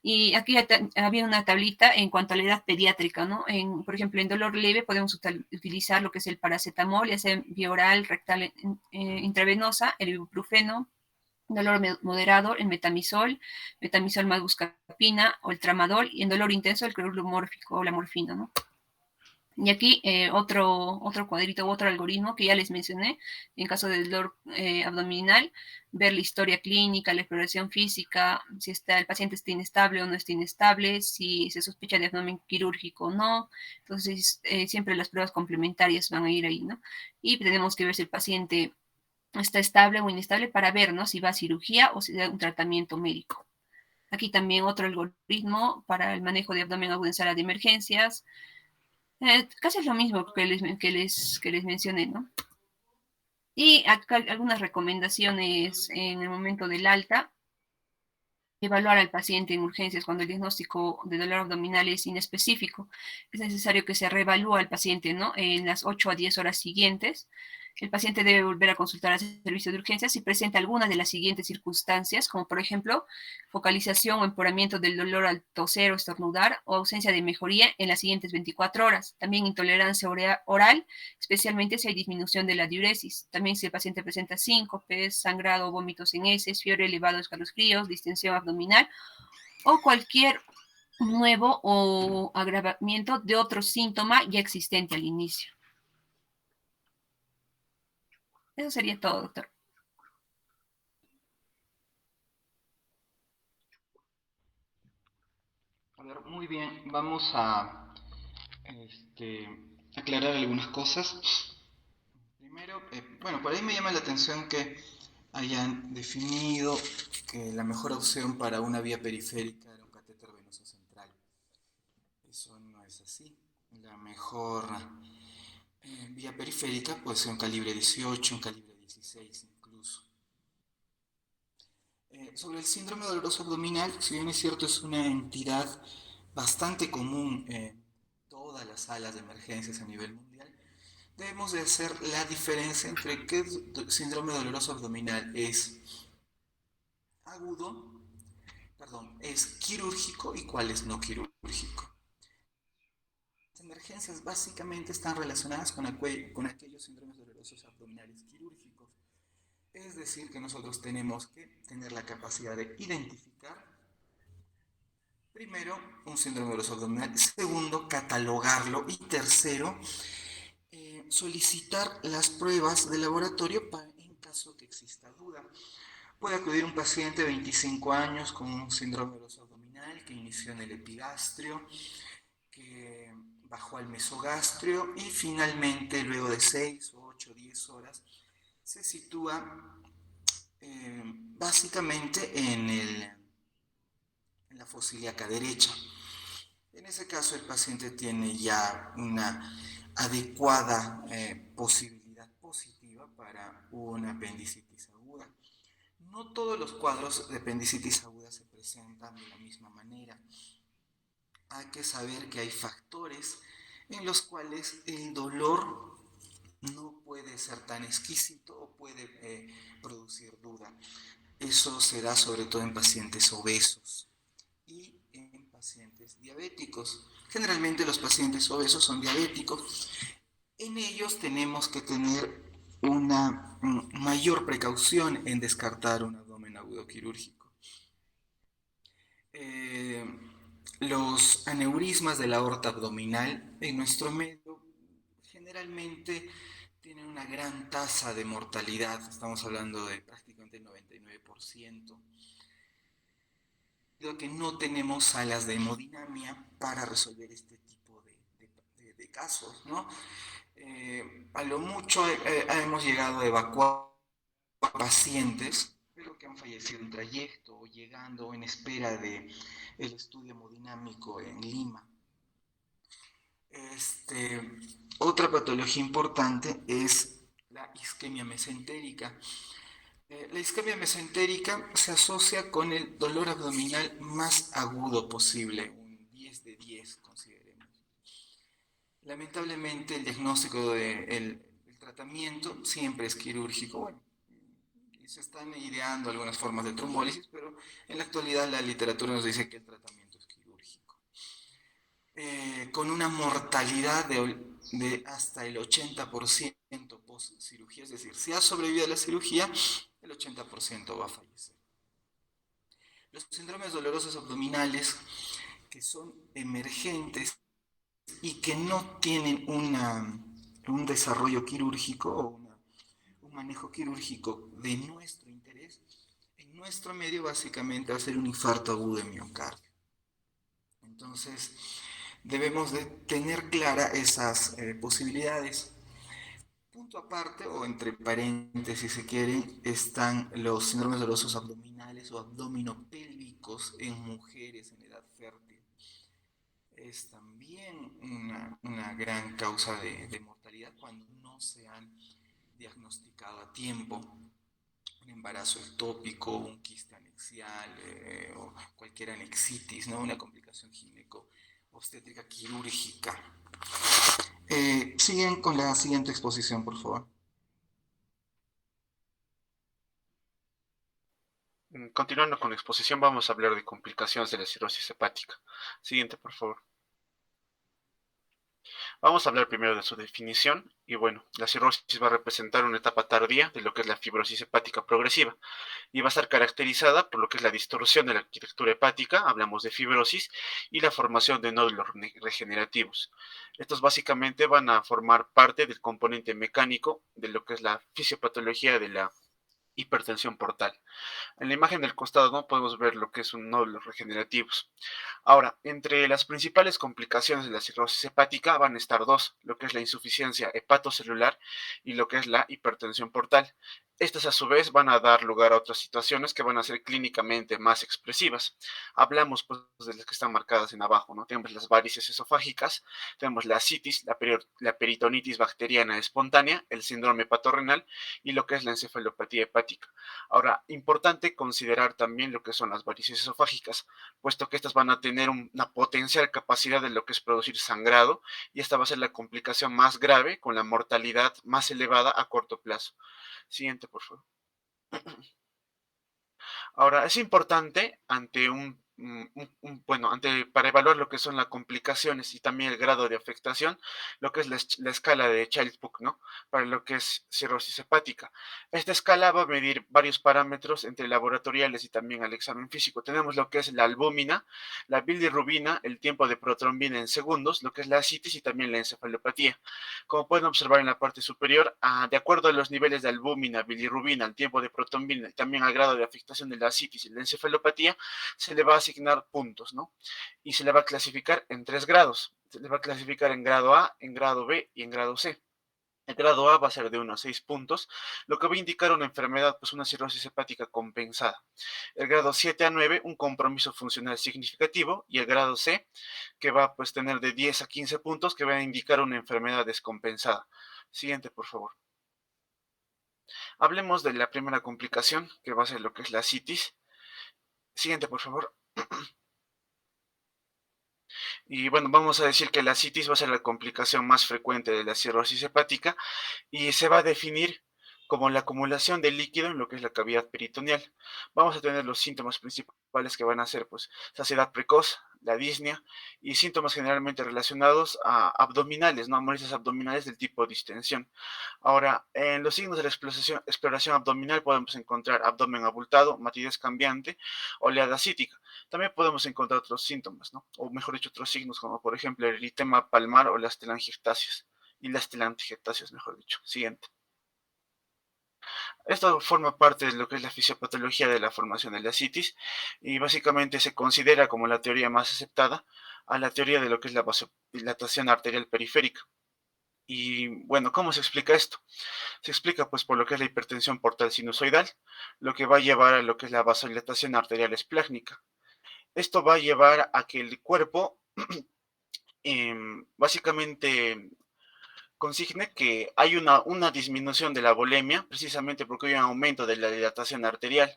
Y aquí había una tablita en cuanto a la edad pediátrica, ¿no? Por ejemplo, en dolor leve podemos utilizar lo que es el paracetamol, ya sea vía oral, rectal, intravenosa, el ibuprofeno. Dolor moderado, el metamizol más buscapina o el tramadol, y en dolor intenso el cloruro mórfico o la morfina, ¿no? Y aquí otro cuadrito, otro algoritmo que ya les mencioné, en caso de dolor abdominal, ver la historia clínica, la exploración física, si el paciente está inestable o no está inestable, si se sospecha de abdomen quirúrgico o no. Entonces, siempre las pruebas complementarias van a ir ahí, ¿no? Y tenemos que ver si el paciente está estable o inestable para ver, ¿no? Si va a cirugía o si da un tratamiento médico. Aquí también otro algoritmo para el manejo de abdomen agudo en sala de emergencias. Casi es lo mismo que les mencioné, ¿no? Y acá algunas recomendaciones en el momento del alta. Evaluar al paciente en urgencias cuando el diagnóstico de dolor abdominal es inespecífico. Es necesario que se reevalúe al paciente, ¿no? En las 8 a 10 horas siguientes. El paciente debe volver a consultar al servicio de urgencias si presenta alguna de las siguientes circunstancias, como por ejemplo, focalización o empeoramiento del dolor al toser o estornudar, o ausencia de mejoría en las siguientes 24 horas. También intolerancia oral, especialmente si hay disminución de la diuresis. También si el paciente presenta síncopes, sangrado, vómitos en heces, fiebre elevada, escalofríos, distensión abdominal o cualquier nuevo o agravamiento de otro síntoma ya existente al inicio. Eso sería todo, doctor. A ver, muy bien, vamos a aclarar algunas cosas. Primero, bueno, por ahí me llama la atención que hayan definido que la mejor opción para una vía periférica era un catéter venoso central. Eso no es así. La mejor vía periférica puede ser un calibre 18, un calibre 16 incluso. Sobre el síndrome doloroso abdominal, si bien es cierto, es una entidad bastante común en todas las salas de emergencias a nivel mundial, debemos de hacer la diferencia entre qué síndrome doloroso abdominal es agudo, perdón, es quirúrgico y cuál es no quirúrgico. Las emergencias básicamente están relacionadas con aquellos síndromes dolorosos abdominales quirúrgicos. Es decir, que nosotros tenemos que tener la capacidad de identificar, primero, un síndrome doloroso abdominal, segundo, catalogarlo y tercero, solicitar las pruebas de laboratorio en caso que exista duda. Puede acudir un paciente de 25 años con un síndrome doloroso abdominal que inició en el epigastrio, que bajó al mesogastrio y finalmente, luego de 6, 8, 10 horas, se sitúa básicamente en la fosa ilíaca derecha. En ese caso el paciente tiene ya una adecuada posibilidad positiva para una apendicitis aguda. No todos los cuadros de apendicitis aguda se presentan de la misma manera. Hay que saber que hay factores en los cuales el dolor no puede ser tan exquisito o puede producir duda. Eso se da sobre todo en pacientes obesos y en pacientes diabéticos. Generalmente los pacientes obesos son diabéticos. En ellos tenemos que tener una mayor precaución en descartar un abdomen agudo quirúrgico. Los aneurismas de la aorta abdominal en nuestro medio generalmente tienen una gran tasa de mortalidad, estamos hablando de prácticamente el 99%, debido a que no tenemos salas de hemodinamia para resolver este tipo de casos, ¿no? A lo mucho hemos llegado a evacuar pacientes, pero que han fallecido en trayecto o llegando en espera de el estudio hemodinámico en Lima. Otra patología importante es la isquemia mesentérica. La isquemia mesentérica se asocia con el dolor abdominal más agudo posible, un 10 de 10, consideremos. Lamentablemente el diagnóstico del tratamiento siempre es quirúrgico. Bueno, se están ideando algunas formas de trombólisis, pero en la actualidad la literatura nos dice que el tratamiento es quirúrgico. Con una mortalidad de hasta el 80% post cirugía, es decir, si ha sobrevivido a la cirugía, el 80% va a fallecer. Los síndromes dolorosos abdominales que son emergentes y que no tienen un desarrollo quirúrgico o un manejo quirúrgico de nuestro interés, en nuestro medio básicamente va a ser un infarto agudo de miocardio. Entonces, debemos de tener claras esas posibilidades. Punto aparte, o entre paréntesis si quieren, están los síndromes dolorosos abdominales o abdominopélvicos en mujeres en edad fértil. Es también una gran causa de mortalidad cuando no se han diagnosticado a tiempo un embarazo ectópico, un quiste anexial o cualquier anexitis, ¿no? Una complicación gineco-obstétrica quirúrgica. Siguen con la siguiente exposición, por favor. Continuando con la exposición, vamos a hablar de complicaciones de la cirrosis hepática. Siguiente, por favor. Vamos a hablar primero de su definición y bueno, la cirrosis va a representar una etapa tardía de lo que es la fibrosis hepática progresiva y va a estar caracterizada por lo que es la distorsión de la arquitectura hepática, hablamos de fibrosis, y la formación de nódulos regenerativos. Estos básicamente van a formar parte del componente mecánico de lo que es la fisiopatología de la hipertensión portal. En la imagen del costado, ¿no?, podemos ver lo que es un nódulos regenerativos. Ahora, entre las principales complicaciones de la cirrosis hepática van a estar dos, lo que es la insuficiencia hepatocelular y lo que es la hipertensión portal. Estas a su vez van a dar lugar a otras situaciones que van a ser clínicamente más expresivas. Hablamos pues de las que están marcadas en abajo, ¿no? Tenemos las varices esofágicas, tenemos la citis, la peritonitis bacteriana espontánea, el síndrome hepatorrenal y lo que es la encefalopatía hepática. Ahora, importante considerar también lo que son las varices esofágicas, puesto que estas van a tener una potencial capacidad de lo que es producir sangrado y esta va a ser la complicación más grave con la mortalidad más elevada a corto plazo. Siguiente, por favor. Ahora, es importante ante para evaluar lo que son las complicaciones y también el grado de afectación, lo que es la escala de Child-Pugh, ¿no? Para lo que es cirrosis hepática. Esta escala va a medir varios parámetros entre laboratoriales y también al examen físico. Tenemos lo que es la albúmina, la bilirrubina, el tiempo de protrombina en segundos, lo que es la citis y también la encefalopatía. Como pueden observar en la parte superior, de acuerdo a los niveles de albúmina, bilirrubina, el tiempo de protrombina y también al grado de afectación de la citis y la encefalopatía, se le va a asignar puntos, ¿no? Y se le va a clasificar en 3 grados. Se le va a clasificar en grado A, en grado B y en grado C. El grado A va a ser de 1 a 6 puntos, lo que va a indicar una enfermedad, pues una cirrosis hepática compensada. El grado 7 a 9, un compromiso funcional significativo, y el grado C, que va a pues, tener de 10 a 15 puntos, que va a indicar una enfermedad descompensada. Siguiente, por favor. Hablemos de la primera complicación, que va a ser lo que es la citis. Siguiente, por favor. Y bueno, vamos a decir que la citis va a ser la complicación más frecuente de la cirrosis hepática y se va a definir como la acumulación de líquido en lo que es la cavidad peritoneal. Vamos a tener los síntomas principales que van a ser pues saciedad precoz, la disnea y síntomas generalmente relacionados a abdominales, ¿no? Molestias abdominales del tipo distensión. Ahora, en los signos de la exploración abdominal podemos encontrar abdomen abultado, matidez cambiante, oleada acítica. También podemos encontrar otros síntomas, ¿no? O mejor dicho, otros signos como por ejemplo el eritema palmar o las telangiectasias. Y las telangiectasias, mejor dicho. Siguiente. Esto forma parte de lo que es la fisiopatología de la formación de la citis y básicamente se considera como la teoría más aceptada a la teoría de lo que es la vasodilatación arterial periférica. Y bueno, ¿cómo se explica esto? Se explica pues por lo que es la hipertensión portal sinusoidal, lo que va a llevar a lo que es la vasodilatación arterial esplácnica. Esto va a llevar a que el cuerpo básicamente consigne que hay una disminución de la volemia, precisamente porque hay un aumento de la dilatación arterial.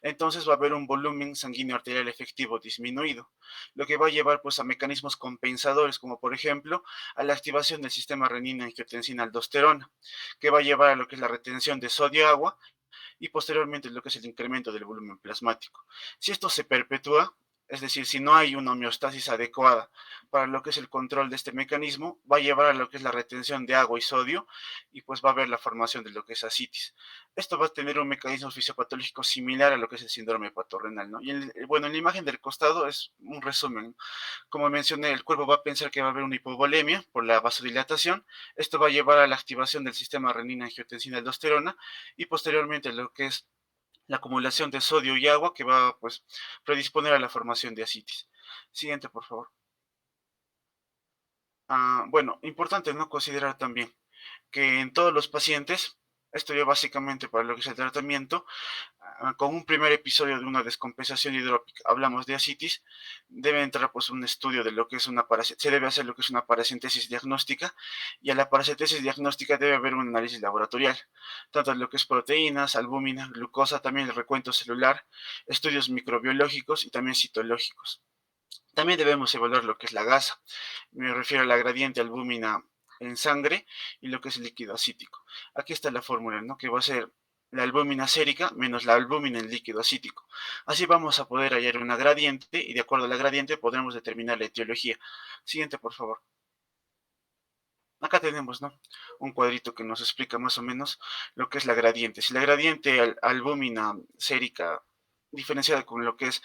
Entonces va a haber un volumen sanguíneo arterial efectivo disminuido, lo que va a llevar pues a mecanismos compensadores, como por ejemplo a la activación del sistema renina-angiotensina-aldosterona, que va a llevar a lo que es la retención de sodio-agua y posteriormente lo que es el incremento del volumen plasmático. Si esto se perpetúa, es decir, si no hay una homeostasis adecuada para lo que es el control de este mecanismo, va a llevar a lo que es la retención de agua y sodio y pues va a haber la formación de lo que es ascitis. Esto va a tener un mecanismo fisiopatológico similar a lo que es el síndrome hepatorrenal, ¿no? Y bueno, en la imagen del costado es un resumen. Como mencioné, el cuerpo va a pensar que va a haber una hipovolemia por la vasodilatación. Esto va a llevar a la activación del sistema renina-angiotensina-aldosterona y posteriormente lo que es la acumulación de sodio y agua que va pues predisponer a la formación de ascitis. Siguiente, por favor. Bueno, importante no considerar también que en todos los pacientes, esto ya básicamente para lo que es el tratamiento, con un primer episodio de una descompensación hidrópica, hablamos de ascitis, debe entrar pues un estudio de lo que es se debe hacer lo que es una paracentesis diagnóstica y a la paracentesis diagnóstica debe haber un análisis laboratorial, tanto de lo que es proteínas, albúmina, glucosa, también el recuento celular, estudios microbiológicos y también citológicos. También debemos evaluar lo que es la gasa, me refiero a la gradiente albúmina en sangre y lo que es el líquido acítico. Aquí está la fórmula, ¿no? Que va a ser la albúmina sérica menos la albúmina en líquido acítico. Así vamos a poder hallar una gradiente y de acuerdo a la gradiente podremos determinar la etiología. Siguiente, por favor. Acá tenemos, ¿no? Un cuadrito que nos explica más o menos lo que es la gradiente. Si la gradiente albúmina sérica diferenciada con lo que es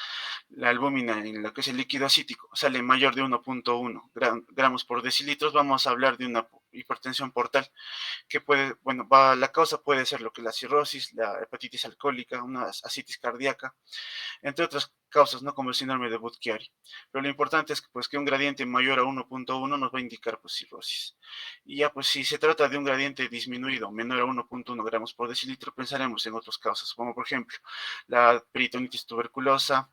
la albúmina en lo que es el líquido acítico sale mayor de 1.1 gramos por decilitros, vamos a hablar de una hipertensión portal que puede, bueno, la causa puede ser lo que es la cirrosis, la hepatitis alcohólica, una ascitis cardíaca, entre otras causas, ¿no? Como el síndrome de Budd-Chiari. Pero lo importante es que, pues, que un gradiente mayor a 1.1 nos va a indicar pues, cirrosis. Y ya, pues, si se trata de un gradiente disminuido, menor a 1.1 gramos por decilitro, pensaremos en otras causas, como por ejemplo la peritonitis tuberculosa,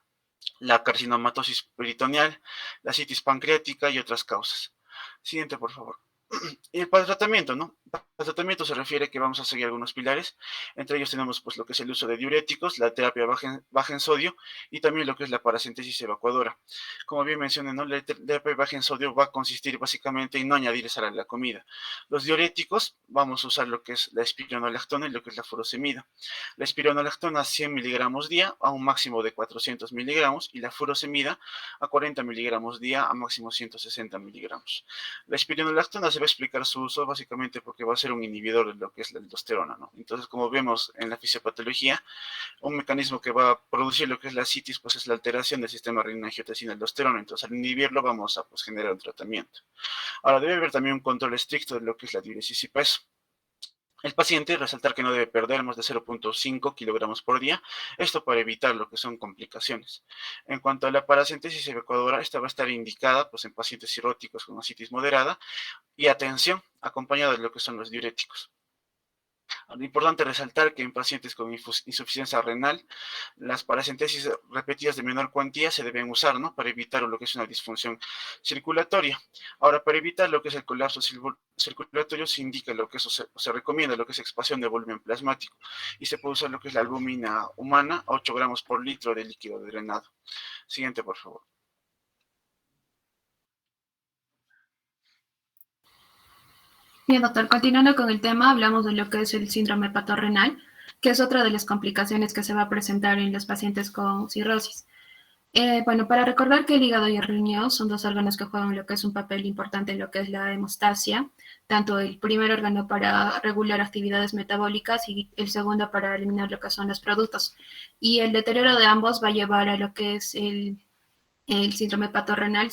la carcinomatosis peritoneal, la citis pancreática y otras causas. Siguiente, por favor. Y para el tratamiento, ¿no? Para el tratamiento se refiere que vamos a seguir algunos pilares. Entre ellos tenemos pues lo que es el uso de diuréticos, la terapia baja en sodio y también lo que es la paracentesis evacuadora. Como bien mencioné, ¿no? La terapia baja en sodio va a consistir básicamente en no añadir sal a la comida. Los diuréticos vamos a usar lo que es la espironolactona y lo que es la furosemida. La espironolactona a 100 miligramos día a un máximo de 400 miligramos y la furosemida a 40 miligramos día a máximo 160 miligramos. La espironolactona se va a explicar su uso básicamente porque va a ser un inhibidor de lo que es la aldosterona, ¿no? Entonces, como vemos en la fisiopatología, un mecanismo que va a producir lo que es la citis, pues es la alteración del sistema renina-angiotensina-aldosterona. Entonces, al inhibirlo, vamos a pues, generar un tratamiento. Ahora, debe haber también un control estricto de lo que es la diuresis y peso. El paciente, resaltar que no debe perder más de 0.5 kilogramos por día, esto para evitar lo que son complicaciones. En cuanto a la paracentesis evacuadora, esta va a estar indicada pues, en pacientes cirróticos con ascitis moderada y atención, acompañado de lo que son los diuréticos. Importante resaltar que en pacientes con insuficiencia renal, las paracentesis repetidas de menor cuantía se deben usar, ¿no? Para evitar lo que es una disfunción circulatoria. Ahora, para evitar lo que es el colapso circulatorio, se indica lo que se recomienda lo que es expansión de volumen plasmático y se puede usar lo que es la albúmina humana a 8 gramos por litro de líquido drenado. Siguiente, por favor. Bien, doctor, continuando con el tema, hablamos de lo que es el síndrome hepatorrenal, que es otra de las complicaciones que se va a presentar en los pacientes con cirrosis. Bueno, para recordar que el hígado y el riñón son dos órganos que juegan lo que es un papel importante en lo que es la hemostasia, tanto el primer órgano para regular actividades metabólicas y el segundo para eliminar lo que son los productos. Y el deterioro de ambos va a llevar a lo que es el síndrome hepatorrenal,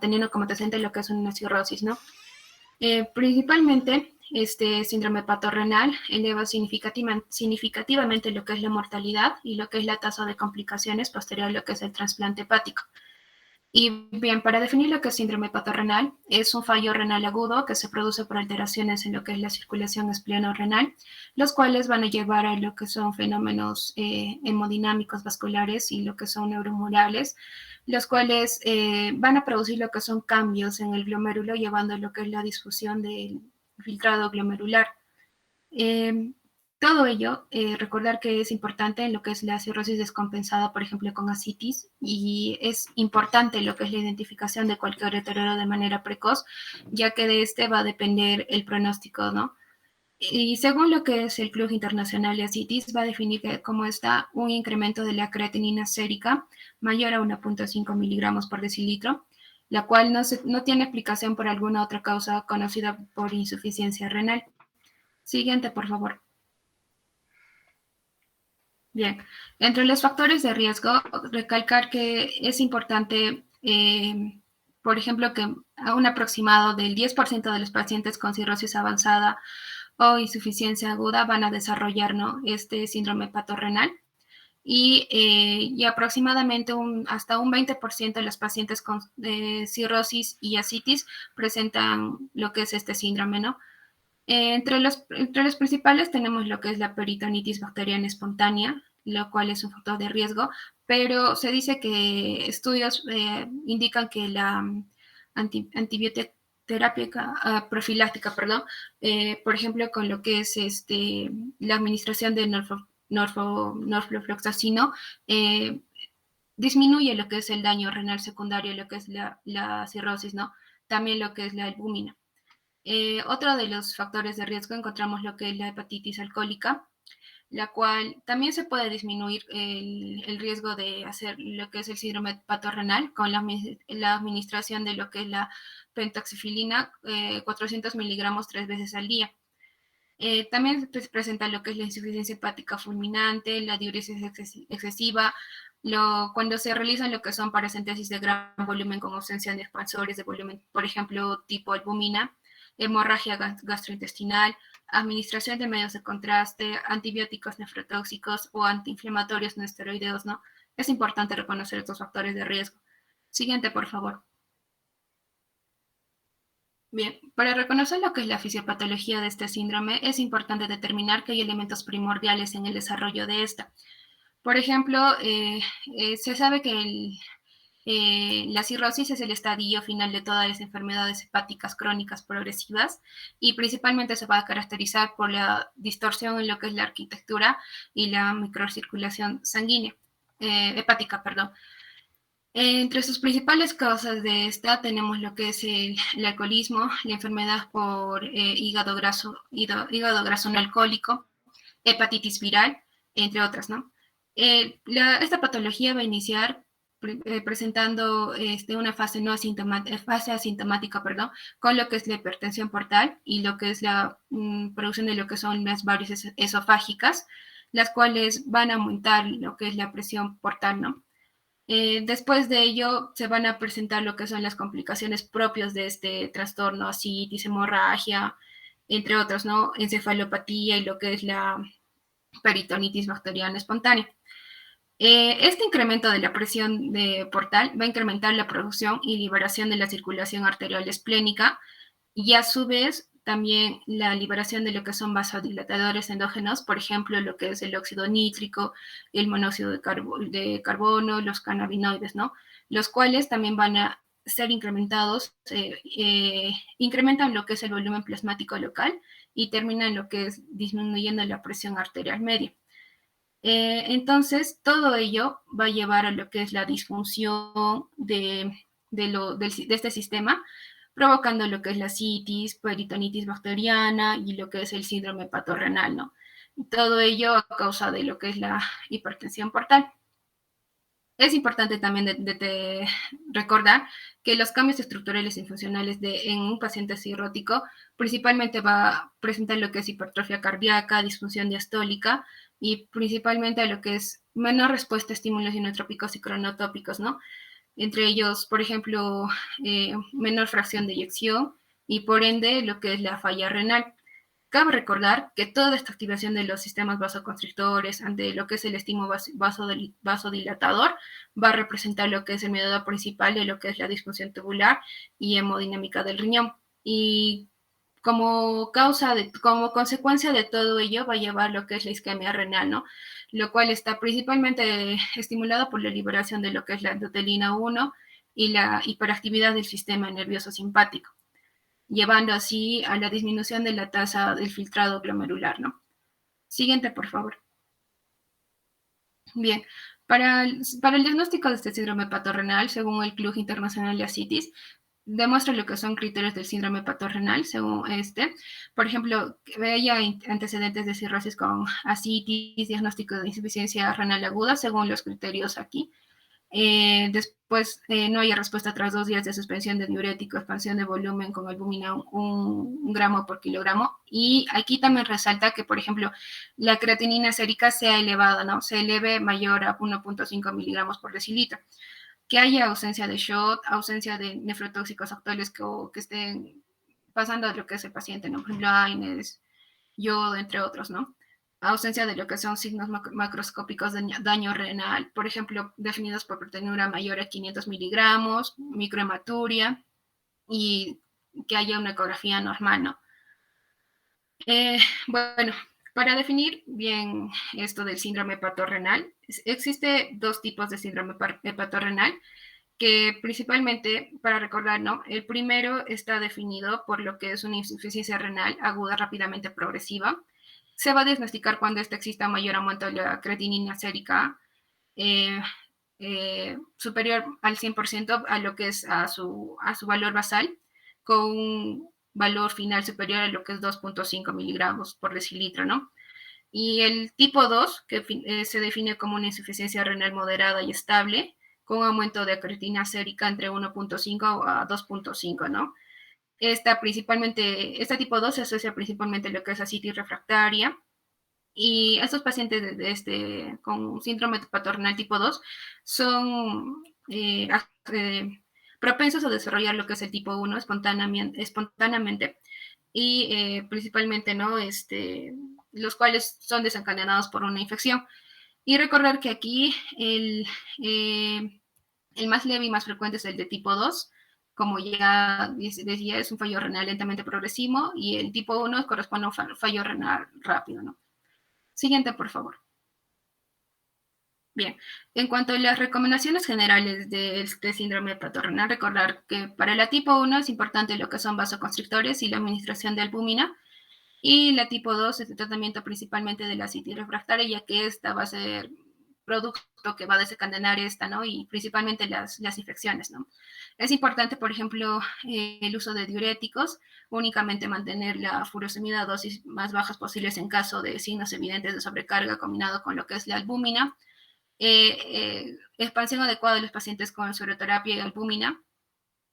teniendo como antecedente lo que es una cirrosis, ¿no? Principalmente, este síndrome hepatorrenal eleva significativamente lo que es la mortalidad y lo que es la tasa de complicaciones posterior a lo que es el trasplante hepático. Y bien, para definir lo que es síndrome hepatorrenal, es un fallo renal agudo que se produce por alteraciones en lo que es la circulación espleno-renal, los cuales van a llevar a lo que son fenómenos hemodinámicos vasculares y lo que son neuromurales, los cuales van a producir lo que son cambios en el glomérulo, llevando a lo que es la disfusión del filtrado glomerular. Todo ello, recordar que es importante en lo que es la cirrosis descompensada, por ejemplo, con ascitis, y es importante lo que es la identificación de cualquier deterioro de manera precoz, ya que de este va a depender el pronóstico, ¿no? Y según lo que es el Club Internacional de Ascitis, va a definir que como está un incremento de la creatinina sérica mayor a 1.5 miligramos por decilitro, la cual no tiene explicación por alguna otra causa conocida por insuficiencia renal. Siguiente, por favor. Bien, entre los factores de riesgo, recalcar que es importante, por ejemplo, que a un aproximado del 10% de los pacientes con cirrosis avanzada o insuficiencia aguda van a desarrollar, ¿no?, este síndrome hepatorrenal. Y aproximadamente hasta un 20% de los pacientes con cirrosis y ascitis presentan lo que es este síndrome, ¿no? Entre los principales tenemos lo que es la peritonitis bacteriana espontánea, lo cual es un factor de riesgo, pero se dice que estudios indican que la antibioterapia profiláctica, perdón, por ejemplo, con lo que es la administración de norfloxacino, disminuye lo que es el daño renal secundario, lo que es la cirrosis, ¿no? También lo que es la albúmina. Otro de los factores de riesgo encontramos lo que es la hepatitis alcohólica, la cual también se puede disminuir el riesgo de hacer lo que es el síndrome hepatorrenal con la administración de lo que es la pentoxifilina, 400 miligramos 3 veces al día. También se presenta lo que es la insuficiencia hepática fulminante, la diuresis excesiva, cuando se realizan lo que son paracentesis de gran volumen con ausencia de expansores de volumen, por ejemplo, tipo albúmina, hemorragia gastrointestinal, administración de medios de contraste, antibióticos nefrotóxicos o antiinflamatorios no esteroideos, ¿no? Es importante reconocer estos factores de riesgo. Siguiente, por favor. Bien, para reconocer lo que es la fisiopatología de este síndrome, es importante determinar que hay elementos primordiales en el desarrollo de esta. Por ejemplo, se sabe que la cirrosis es el estadio final de todas las enfermedades hepáticas crónicas progresivas y principalmente se va a caracterizar por la distorsión en lo que es la arquitectura y la microcirculación sanguínea, hepática, perdón. Entre sus principales causas de esta tenemos lo que es el alcoholismo, la enfermedad por hígado graso no alcohólico, hepatitis viral, entre otras, ¿no? Esta patología va a iniciar presentando una fase asintomática, perdón, con lo que es la hipertensión portal y lo que es la producción de lo que son las varices esofágicas, las cuales van a aumentar lo que es la presión portal, ¿no? Después de ello se van a presentar lo que son las complicaciones propias de este trastorno, ascitis, hemorragia, entre otros, ¿no? Encefalopatía y lo que es la peritonitis bacteriana espontánea. Este incremento de la presión de portal va a incrementar la producción y liberación de la circulación arterial esplénica y a su vez también la liberación de lo que son vasodilatadores endógenos, por ejemplo, lo que es el óxido nítrico, el monóxido de carbono, los cannabinoides, ¿no? Los cuales también van a ser incrementados, incrementan lo que es el volumen plasmático local y terminan lo que es disminuyendo la presión arterial media. Entonces, todo ello va a llevar a lo que es la disfunción de este sistema, provocando lo que es la citis, peritonitis bacteriana y lo que es el síndrome hepatorrenal, ¿no? Y todo ello a causa de lo que es la hipertensión portal. Es importante también recordar que los cambios estructurales y funcionales en un paciente cirrótico principalmente va a presentar lo que es hipertrofia cardíaca, disfunción diastólica y principalmente lo que es menor respuesta a estímulos inotrópicos y cronotópicos, ¿no? Entre ellos, por ejemplo, menor fracción de eyección y por ende lo que es la falla renal. Cabe recordar que toda esta activación de los sistemas vasoconstrictores ante lo que es el estímulo vasodilatador va a representar lo que es el mediador principal de lo que es la disfunción tubular y hemodinámica del riñón. Y como consecuencia de todo ello va a llevar lo que es la isquemia renal, ¿no? Lo cual está principalmente estimulado por la liberación de lo que es la endotelina 1 y la hiperactividad del sistema nervioso simpático, llevando así a la disminución de la tasa del filtrado glomerular, ¿no? Siguiente, por favor. Bien, para el diagnóstico de este síndrome hepatorrenal, según el Club Internacional de Ascitis, demuestra lo que son criterios del síndrome hepatorrenal, según por ejemplo, que haya antecedentes de cirrosis con ascitis, diagnóstico de insuficiencia renal aguda, según los criterios aquí. Después, no haya respuesta tras 2 días de suspensión de diurético, expansión de volumen con albúmina 1 gramo por kilogramo. Y aquí también resalta que, por ejemplo, la creatinina sérica sea elevada, ¿no? Se eleve mayor a 1.5 miligramos por decilitro. Que haya ausencia de SHOT, ausencia de nefrotóxicos actuales que estén pasando a lo que es el paciente, ¿no? Por ejemplo, AINES, yodo, entre otros, ¿no? Ausencia de lo que son signos macroscópicos de daño renal, por ejemplo, definidos por proteinura mayor a 500 miligramos, microhematuria y que haya una ecografía normal, ¿no? Bueno, para definir bien esto del síndrome hepatorrenal, existe 2 tipos de síndrome hepatorrenal que principalmente, para recordar, ¿no? El primero está definido por lo que es una insuficiencia renal aguda rápidamente progresiva. Se va a diagnosticar cuando exista mayor aumento de la creatinina sérica superior al 100% a lo que es a su valor basal, con un valor final superior a lo que es 2.5 miligramos por decilitro, ¿no? Y el tipo 2, que se define como una insuficiencia renal moderada y estable, con aumento de creatinina sérica entre 1.5 a 2.5, ¿no? Este tipo 2 se asocia principalmente a lo que es ascitis refractaria, y estos pacientes con síndrome hepatorrenal tipo 2 son propensos a desarrollar lo que es el tipo 1 espontáneamente y principalmente, ¿no? Los cuales son desencadenados por una infección. Y recordar que aquí el más leve y más frecuente es el de tipo 2, como ya decía, es un fallo renal lentamente progresivo, y el tipo 1 corresponde a un fallo renal rápido, ¿no? Siguiente, por favor. Bien, en cuanto a las recomendaciones generales de este síndrome hepatorrenal, recordar que para la tipo 1 es importante lo que son vasoconstrictores y la administración de albúmina, y la tipo 2 es el tratamiento principalmente de la ascitis refractaria, ya que esta va a ser producto que va a desencadenar esta, ¿no? Y principalmente las infecciones, ¿no? Es importante, por ejemplo, el uso de diuréticos, únicamente mantener la furosemida a dosis más bajas posibles en caso de signos evidentes de sobrecarga combinado con lo que es la albúmina, expansión adecuada de los pacientes con sueroterapia y albúmina.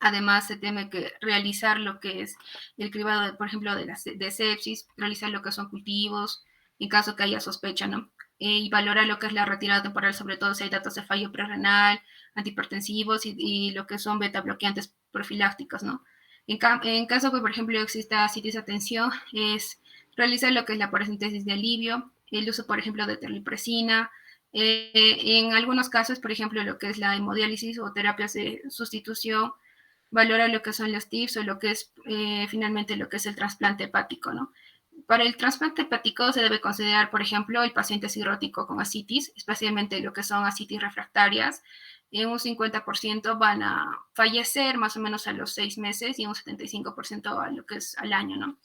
Además, se tiene que realizar lo que es el cribado, por ejemplo, de sepsis, realizar lo que son cultivos, en caso que haya sospecha, ¿no? Y valorar lo que es la retirada temporal, sobre todo si hay datos de fallo prerrenal, antihipertensivos y lo que son beta bloqueantes profilácticos, ¿no? En caso que, por ejemplo, exista citis a tensión, es realizar lo que es la paracentesis de alivio, el uso, por ejemplo, de terlipresina. En algunos casos, por ejemplo, lo que es la hemodiálisis o terapias de sustitución, valora lo que son los TIPS o lo que es finalmente lo que es el trasplante hepático, ¿no? Para el trasplante hepático se debe considerar, por ejemplo, el paciente cirrótico con ascitis, especialmente lo que son ascitis refractarias. En un 50% van a fallecer más o menos a los 6 meses y un 75% a lo que es al año, ¿no?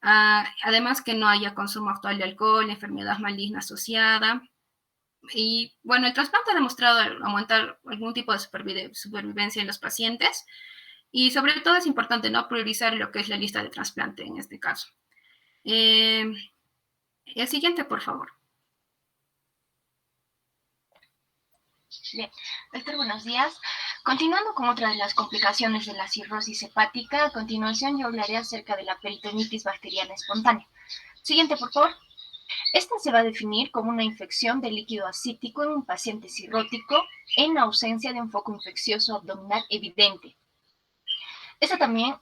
Además que no haya consumo actual de alcohol, enfermedad maligna asociada. Y bueno, el trasplante ha demostrado aumentar algún tipo de supervivencia en los pacientes. Y sobre todo es importante, ¿no?, priorizar lo que es la lista de trasplante en este caso. El siguiente, por favor. Bien, doctor, buenos días. Continuando con otra de las complicaciones de la cirrosis hepática, a continuación yo hablaré acerca de la peritonitis bacteriana espontánea. Siguiente, por favor. Esta se va a definir como una infección de líquido ascítico en un paciente cirrótico en ausencia de un foco infeccioso abdominal evidente. Esta también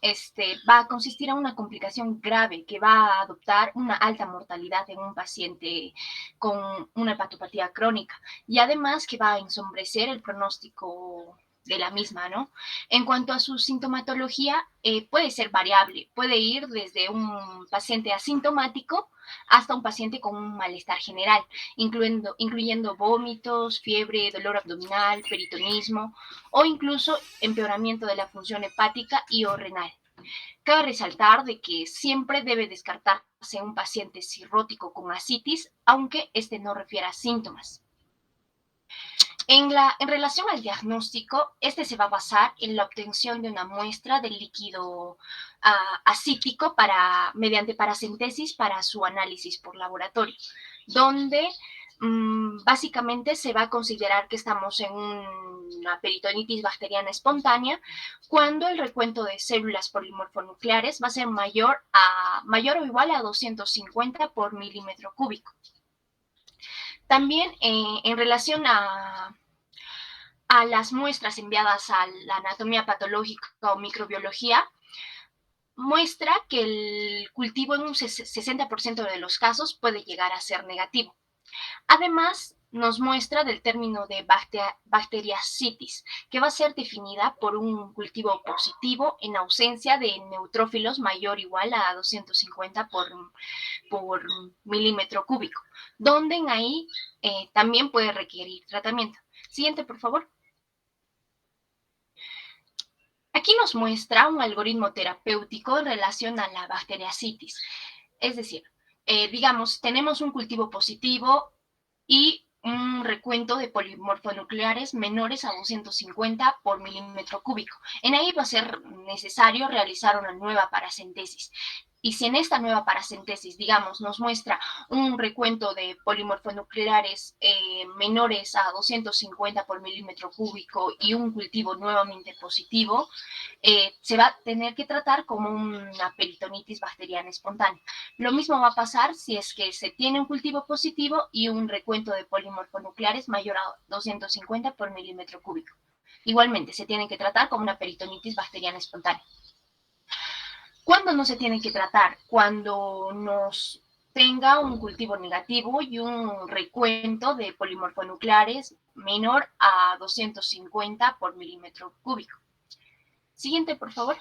va a consistir en una complicación grave que va a adoptar una alta mortalidad en un paciente con una hepatopatía crónica y además que va a ensombrecer el pronóstico de la misma, ¿no? En cuanto a su sintomatología, puede ser variable, puede ir desde un paciente asintomático hasta un paciente con un malestar general, incluyendo vómitos, fiebre, dolor abdominal, peritonismo o incluso empeoramiento de la función hepática y o renal. Cabe resaltar de que siempre debe descartarse un paciente cirrótico con ascitis, aunque este no refiera síntomas. En relación al diagnóstico, este se va a basar en la obtención de una muestra del líquido ascítico mediante paracentesis para su análisis por laboratorio, donde básicamente se va a considerar que estamos en una peritonitis bacteriana espontánea cuando el recuento de células polimorfonucleares va a ser mayor o igual a 250 por milímetro cúbico. También en relación a las muestras enviadas a la anatomía patológica o microbiología, muestra que el cultivo en un 60% de los casos puede llegar a ser negativo. Además, nos muestra del término de bacteriacitis, que va a ser definida por un cultivo positivo en ausencia de neutrófilos mayor o igual a 250 por milímetro cúbico, donde en ahí también puede requerir tratamiento. Siguiente, por favor. Aquí nos muestra un algoritmo terapéutico en relación a la bacteriacitis. Es decir, digamos, tenemos un cultivo positivo y un recuento de polimorfonucleares menores a 250 por milímetro cúbico. En ahí va a ser necesario realizar una nueva paracentesis. Y si en esta nueva paracentesis, digamos, nos muestra un recuento de polimorfonucleares menores a 250 por milímetro cúbico y un cultivo nuevamente positivo, se va a tener que tratar como una peritonitis bacteriana espontánea. Lo mismo va a pasar si es que se tiene un cultivo positivo y un recuento de polimorfonucleares mayor a 250 por milímetro cúbico. Igualmente, se tienen que tratar como una peritonitis bacteriana espontánea. ¿Cuándo no se tiene que tratar? Cuando nos tenga un cultivo negativo y un recuento de polimorfonucleares menor a 250 por milímetro cúbico. Siguiente, por favor.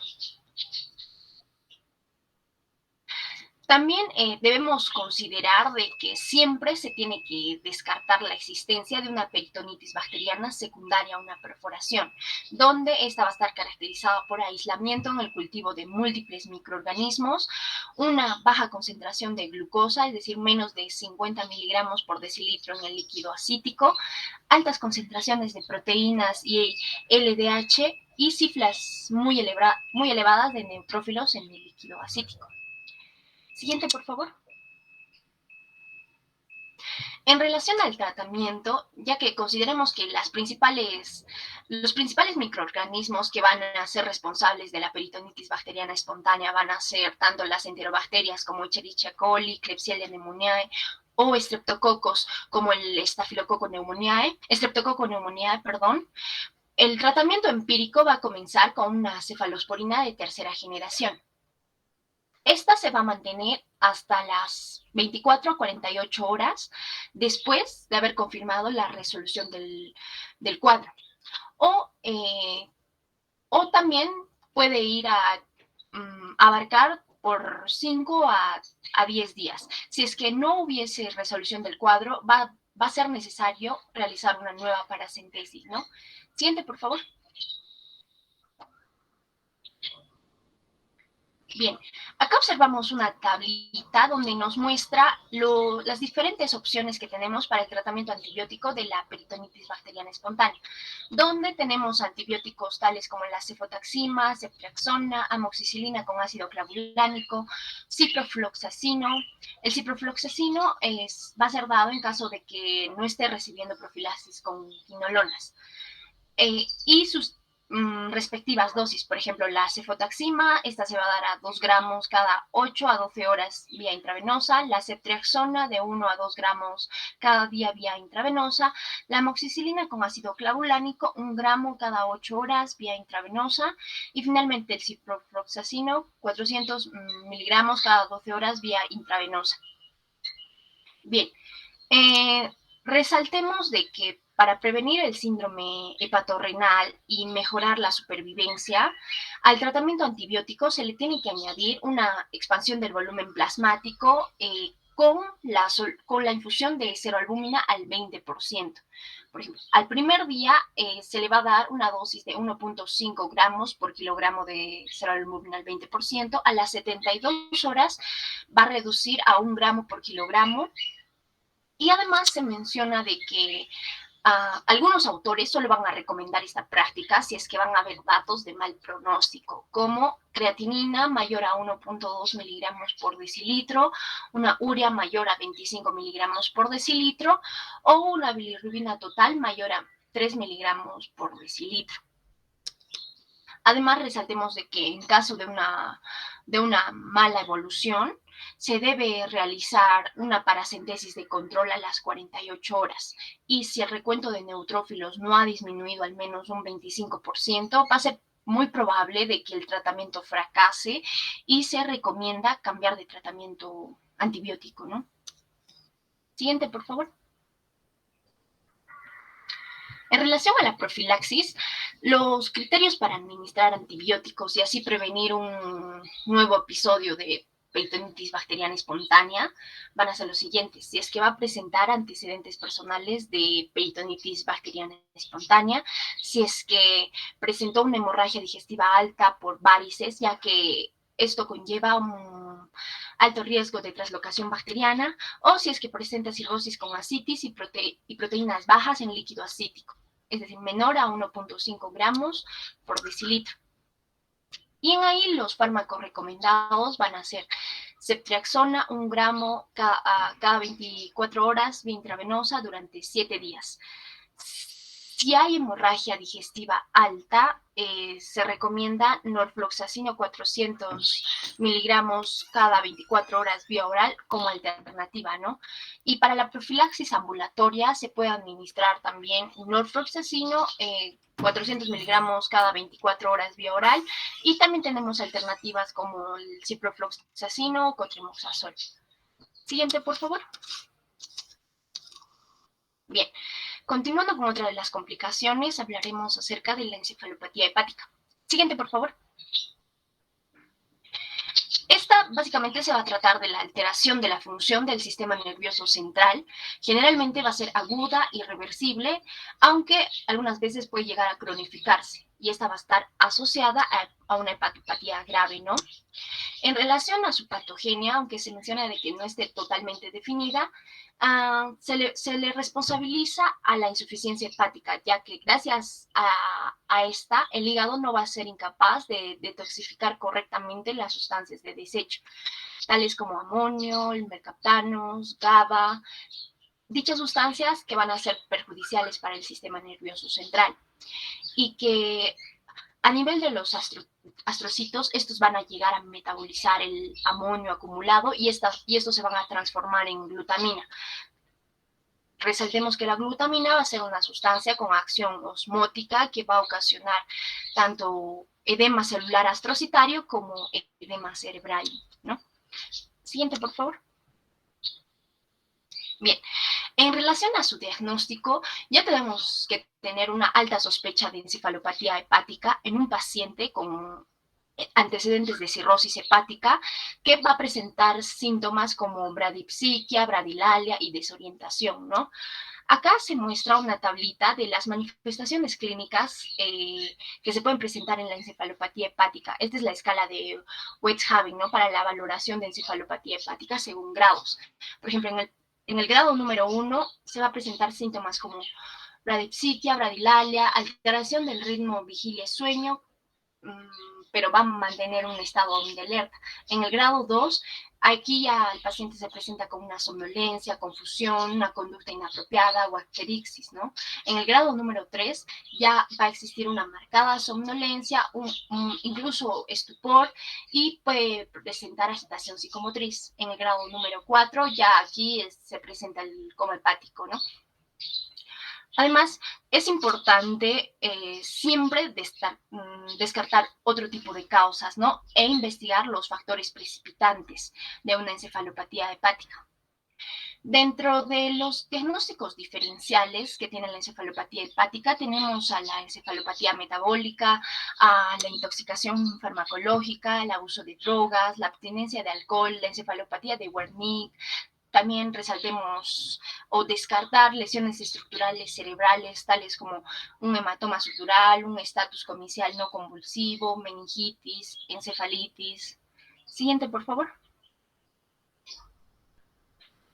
También debemos considerar de que siempre se tiene que descartar la existencia de una peritonitis bacteriana secundaria a una perforación, donde esta va a estar caracterizada por aislamiento en el cultivo de múltiples microorganismos, una baja concentración de glucosa, es decir, menos de 50 miligramos por decilitro en el líquido ascítico, altas concentraciones de proteínas y LDH y cifras muy elevadas de neutrófilos en el líquido ascítico. Siguiente, por favor. En relación al tratamiento, ya que consideremos que los principales microorganismos que van a ser responsables de la peritonitis bacteriana espontánea van a ser tanto las enterobacterias como Escherichia coli, Klebsiella pneumoniae o estreptococos como el Staphylococcus pneumoniae, el tratamiento empírico va a comenzar con una cefalosporina de tercera generación. Esta se va a mantener hasta las 24 a 48 horas después de haber confirmado la resolución del cuadro. O también puede ir a abarcar por 5 a 10 días. Si es que no hubiese resolución del cuadro, va a ser necesario realizar una nueva paracentesis, ¿no? Siguiente, por favor. Bien, acá observamos una tablita donde nos muestra las diferentes opciones que tenemos para el tratamiento antibiótico de la peritonitis bacteriana espontánea, donde tenemos antibióticos tales como la cefotaxima, ceftriaxona, amoxicilina con ácido clavulánico, ciprofloxacino. El ciprofloxacino va a ser dado en caso de que no esté recibiendo profilaxis con quinolonas. Y sus respectivas dosis. Por ejemplo, la cefotaxima, esta se va a dar a 2 gramos cada 8 a 12 horas vía intravenosa, la ceftriaxona de 1 a 2 gramos cada día vía intravenosa, la amoxicilina con ácido clavulánico, 1 gramo cada 8 horas vía intravenosa, y finalmente el ciprofloxacino, 400 miligramos cada 12 horas vía intravenosa. Bien, resaltemos de que para prevenir el síndrome hepatorrenal y mejorar la supervivencia, al tratamiento antibiótico se le tiene que añadir una expansión del volumen plasmático con la infusión de ceroalbúmina al 20%. Por ejemplo, al primer día se le va a dar una dosis de 1.5 gramos por kilogramo de ceroalbúmina al 20%. A las 72 horas va a reducir a 1 gramo por kilogramo. Y además se menciona de que algunos autores solo van a recomendar esta práctica si es que van a haber datos de mal pronóstico, como creatinina mayor a 1.2 miligramos por decilitro, una urea mayor a 25 miligramos por decilitro o una bilirrubina total mayor a 3 miligramos por decilitro. Además, resaltemos de que en caso de una mala evolución, se debe realizar una paracentesis de control a las 48 horas. Y si el recuento de neutrófilos no ha disminuido al menos un 25%, va a ser muy probable de que el tratamiento fracase y se recomienda cambiar de tratamiento antibiótico, ¿no? Siguiente, por favor. En relación a la profilaxis, los criterios para administrar antibióticos y así prevenir un nuevo episodio de peritonitis bacteriana espontánea van a ser los siguientes. Si es que va a presentar antecedentes personales de peritonitis bacteriana espontánea, si es que presentó una hemorragia digestiva alta por varices, ya que esto conlleva un alto riesgo de traslocación bacteriana, o si es que presenta cirrosis con ascitis y proteínas bajas en líquido ascítico, es decir, menor a 1.5 gramos por decilitro. Y en ahí los fármacos recomendados van a ser ceftriaxona, 1 gramo cada 24 horas vía intravenosa durante 7 días. Si hay hemorragia digestiva alta, se recomienda norfloxacino 400 miligramos cada 24 horas vía oral como alternativa, ¿no? Y para la profilaxis ambulatoria se puede administrar también norfloxacino 400 miligramos cada 24 horas vía oral, y también tenemos alternativas como el ciprofloxacino o cotrimoxazol. Siguiente, por favor. Bien. Continuando con otra de las complicaciones, hablaremos acerca de la encefalopatía hepática. Siguiente, por favor. Esta básicamente se va a tratar de la alteración de la función del sistema nervioso central. Generalmente va a ser aguda y reversible, aunque algunas veces puede llegar a cronificarse. Y esta va a estar asociada a una hepatopatía grave, ¿no? En relación a su patogenia, aunque se menciona de que no esté totalmente definida, se le responsabiliza a la insuficiencia hepática, ya que gracias a esta, el hígado no va a ser incapaz de detoxificar correctamente las sustancias de desecho, tales como amonio, mercaptanos, GABA, dichas sustancias que van a ser perjudiciales para el sistema nervioso central. Y que a nivel de los astrocitos, estos van a llegar a metabolizar el amonio acumulado y estos se van a transformar en glutamina. Resaltemos que la glutamina va a ser una sustancia con acción osmótica que va a ocasionar tanto edema celular astrocitario como edema cerebral, ¿no? Siguiente, por favor. Bien, en relación a su diagnóstico, ya tenemos que tener una alta sospecha de encefalopatía hepática en un paciente con antecedentes de cirrosis hepática que va a presentar síntomas como bradipsiquia, bradilalia y desorientación, ¿no? Acá se muestra una tablita de las manifestaciones clínicas que se pueden presentar en la encefalopatía hepática. Esta es la escala de Wetthaving, ¿no? Para la valoración de encefalopatía hepática según grados. Por ejemplo, en el grado número 1 se va a presentar síntomas como bradipsiquia, bradilalia, alteración del ritmo vigilia-sueño, pero va a mantener un estado de alerta. En el grado 2, aquí ya el paciente se presenta con una somnolencia, confusión, una conducta inapropiada o icterixis, ¿no? En el grado número 3 ya va a existir una marcada somnolencia, incluso estupor, y puede presentar agitación psicomotriz. En el grado número 4 ya aquí se presenta el coma hepático, ¿no? Además, es importante siempre descartar otro tipo de causas, ¿no? E investigar los factores precipitantes de una encefalopatía hepática. Dentro de los diagnósticos diferenciales que tiene la encefalopatía hepática, tenemos a la encefalopatía metabólica, a la intoxicación farmacológica, el abuso de drogas, la abstinencia de alcohol, la encefalopatía de Wernicke. También resaltemos o descartar lesiones estructurales cerebrales, tales como un hematoma sutural, un estatus comicial no convulsivo, meningitis, encefalitis. Siguiente, por favor.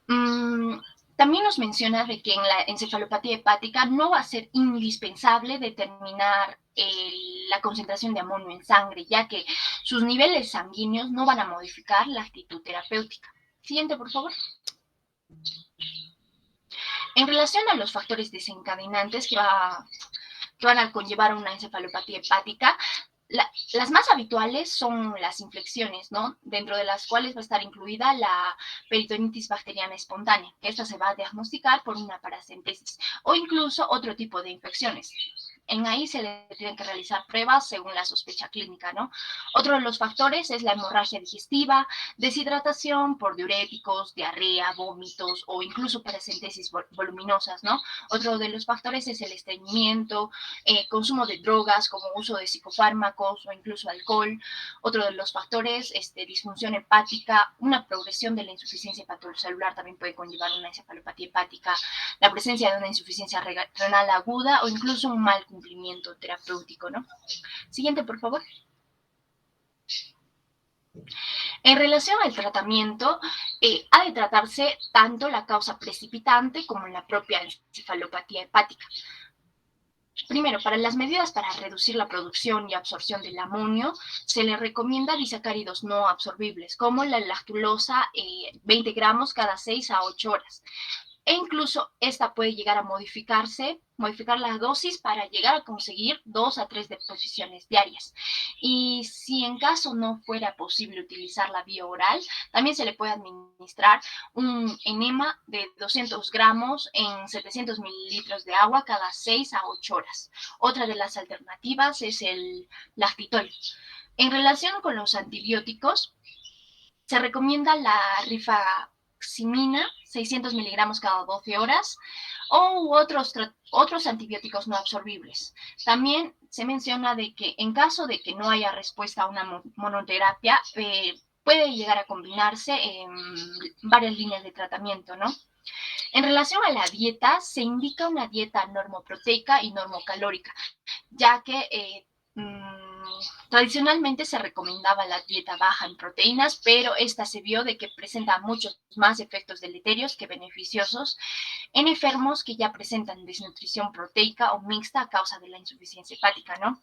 También nos menciona de que en la encefalopatía hepática no va a ser indispensable determinar la concentración de amonio en sangre, ya que sus niveles sanguíneos no van a modificar la actitud terapéutica. Siguiente, por favor. En relación a los factores desencadenantes que van a conllevar una encefalopatía hepática, las más habituales son las infecciones, ¿no? Dentro de las cuales va a estar incluida la peritonitis bacteriana espontánea, que esta se va a diagnosticar por una paracentesis, o incluso otro tipo de infecciones. En ahí se le tienen que realizar pruebas según la sospecha clínica, ¿no? Otro de los factores es la hemorragia digestiva, deshidratación por diuréticos, diarrea, vómitos o incluso paracentesis voluminosas, ¿no? Otro de los factores es el estreñimiento, consumo de drogas como uso de psicofármacos o incluso alcohol. Otro de los factores, disfunción hepática, una progresión de la insuficiencia hepatocelular también puede conllevar una encefalopatía hepática, la presencia de una insuficiencia renal aguda o incluso un mal cumplimiento terapéutico, ¿no? Siguiente, por favor. En relación al tratamiento, ha de tratarse tanto la causa precipitante como la propia encefalopatía hepática. Primero, para las medidas para reducir la producción y absorción del amonio, se le recomienda disacáridos no absorbibles, como la lactulosa, 20 gramos cada 6 a 8 horas. E incluso esta puede llegar a modificar la dosis para llegar a conseguir 2 a 3 deposiciones diarias. Y si en caso no fuera posible utilizar la vía oral, también se le puede administrar un enema de 200 gramos en 700 mililitros de agua cada 6 a 8 horas. Otra de las alternativas es el lactitol. En relación con los antibióticos, se recomienda la rifaximina, 600 miligramos cada 12 horas, o otros antibióticos no absorbibles. También se menciona de que en caso de que no haya respuesta a una monoterapia, puede llegar a combinarse en varias líneas de tratamiento, ¿no? En relación a la dieta, se indica una dieta normoproteica y normocalórica, ya que tradicionalmente se recomendaba la dieta baja en proteínas, pero esta se vio de que presenta muchos más efectos deleterios que beneficiosos en enfermos que ya presentan desnutrición proteica o mixta a causa de la insuficiencia hepática, ¿no?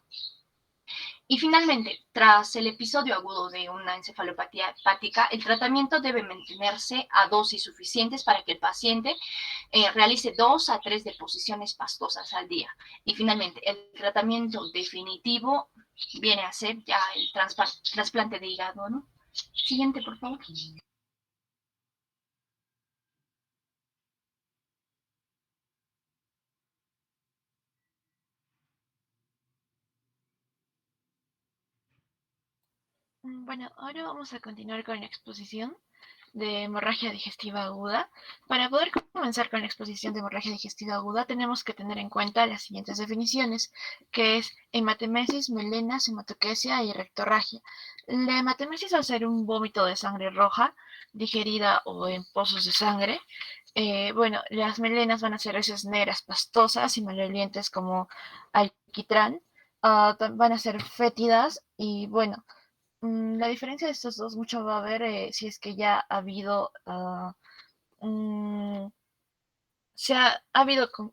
Y finalmente, tras el episodio agudo de una encefalopatía hepática, el tratamiento debe mantenerse a dosis suficientes para que el paciente realice 2 a 3 deposiciones pastosas al día. Y finalmente, el tratamiento definitivo viene a ser ya el trasplante de hígado, ¿no? Siguiente, por favor. Bueno, ahora vamos a continuar con la exposición de hemorragia digestiva aguda. Para poder comenzar con la exposición de hemorragia digestiva aguda, tenemos que tener en cuenta las siguientes definiciones, que es hematemesis, melenas, hematoquesia y rectorragia. La hematemesis va a ser un vómito de sangre roja, digerida o en pozos de sangre. Bueno, las melenas van a ser heces negras pastosas y malolientes como alquitrán. Van a ser fétidas y bueno, la diferencia de estos dos mucho va a haber si es que ya ha habido, ha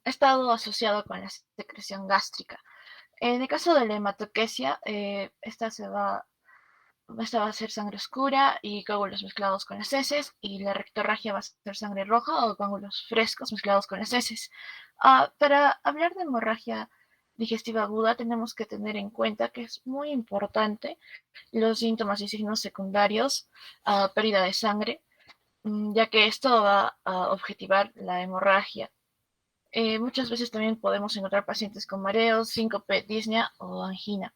estado asociado con la secreción gástrica. En el caso de la hematoquesia, esta va a ser sangre oscura y coágulos mezclados con las heces, y la rectorragia va a ser sangre roja o coágulos frescos mezclados con las heces. Para hablar de hemorragia digestiva aguda, tenemos que tener en cuenta que es muy importante los síntomas y signos secundarios, pérdida de sangre, ya que esto va a objetivar la hemorragia. Muchas veces también podemos encontrar pacientes con mareos, síncope, disnea o angina.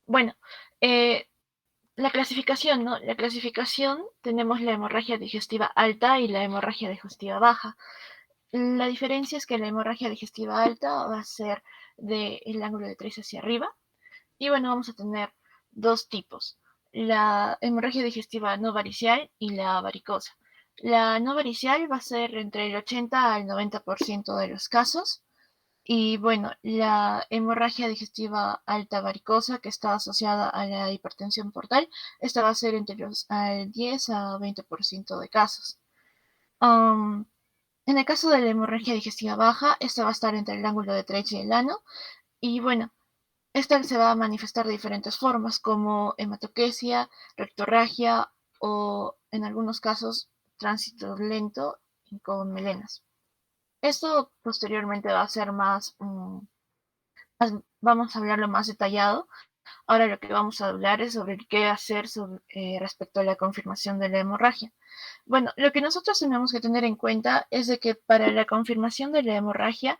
Bueno, eh, la clasificación, ¿no? La clasificación, tenemos la hemorragia digestiva alta y la hemorragia digestiva baja. La diferencia es que la hemorragia digestiva alta va a ser del ángulo de 3 hacia arriba. Y bueno, vamos a tener dos tipos: la hemorragia digestiva no varicial y la varicosa. La no varicial va a ser entre el 80 al 90% de los casos. Y bueno, la hemorragia digestiva alta varicosa, que está asociada a la hipertensión portal, esta va a ser entre los al 10 a 20% de casos. En el caso de la hemorragia digestiva baja, esta va a estar entre el ángulo de Treach y el ano. Y bueno, esta se va a manifestar de diferentes formas, como hematoquesia, rectorragia o, en algunos casos, tránsito lento con melenas. Esto posteriormente va a ser vamos a hablarlo más detallado. Ahora lo que vamos a hablar es sobre qué hacer respecto a la confirmación de la hemorragia. Bueno, lo que nosotros tenemos que tener en cuenta es de que para la confirmación de la hemorragia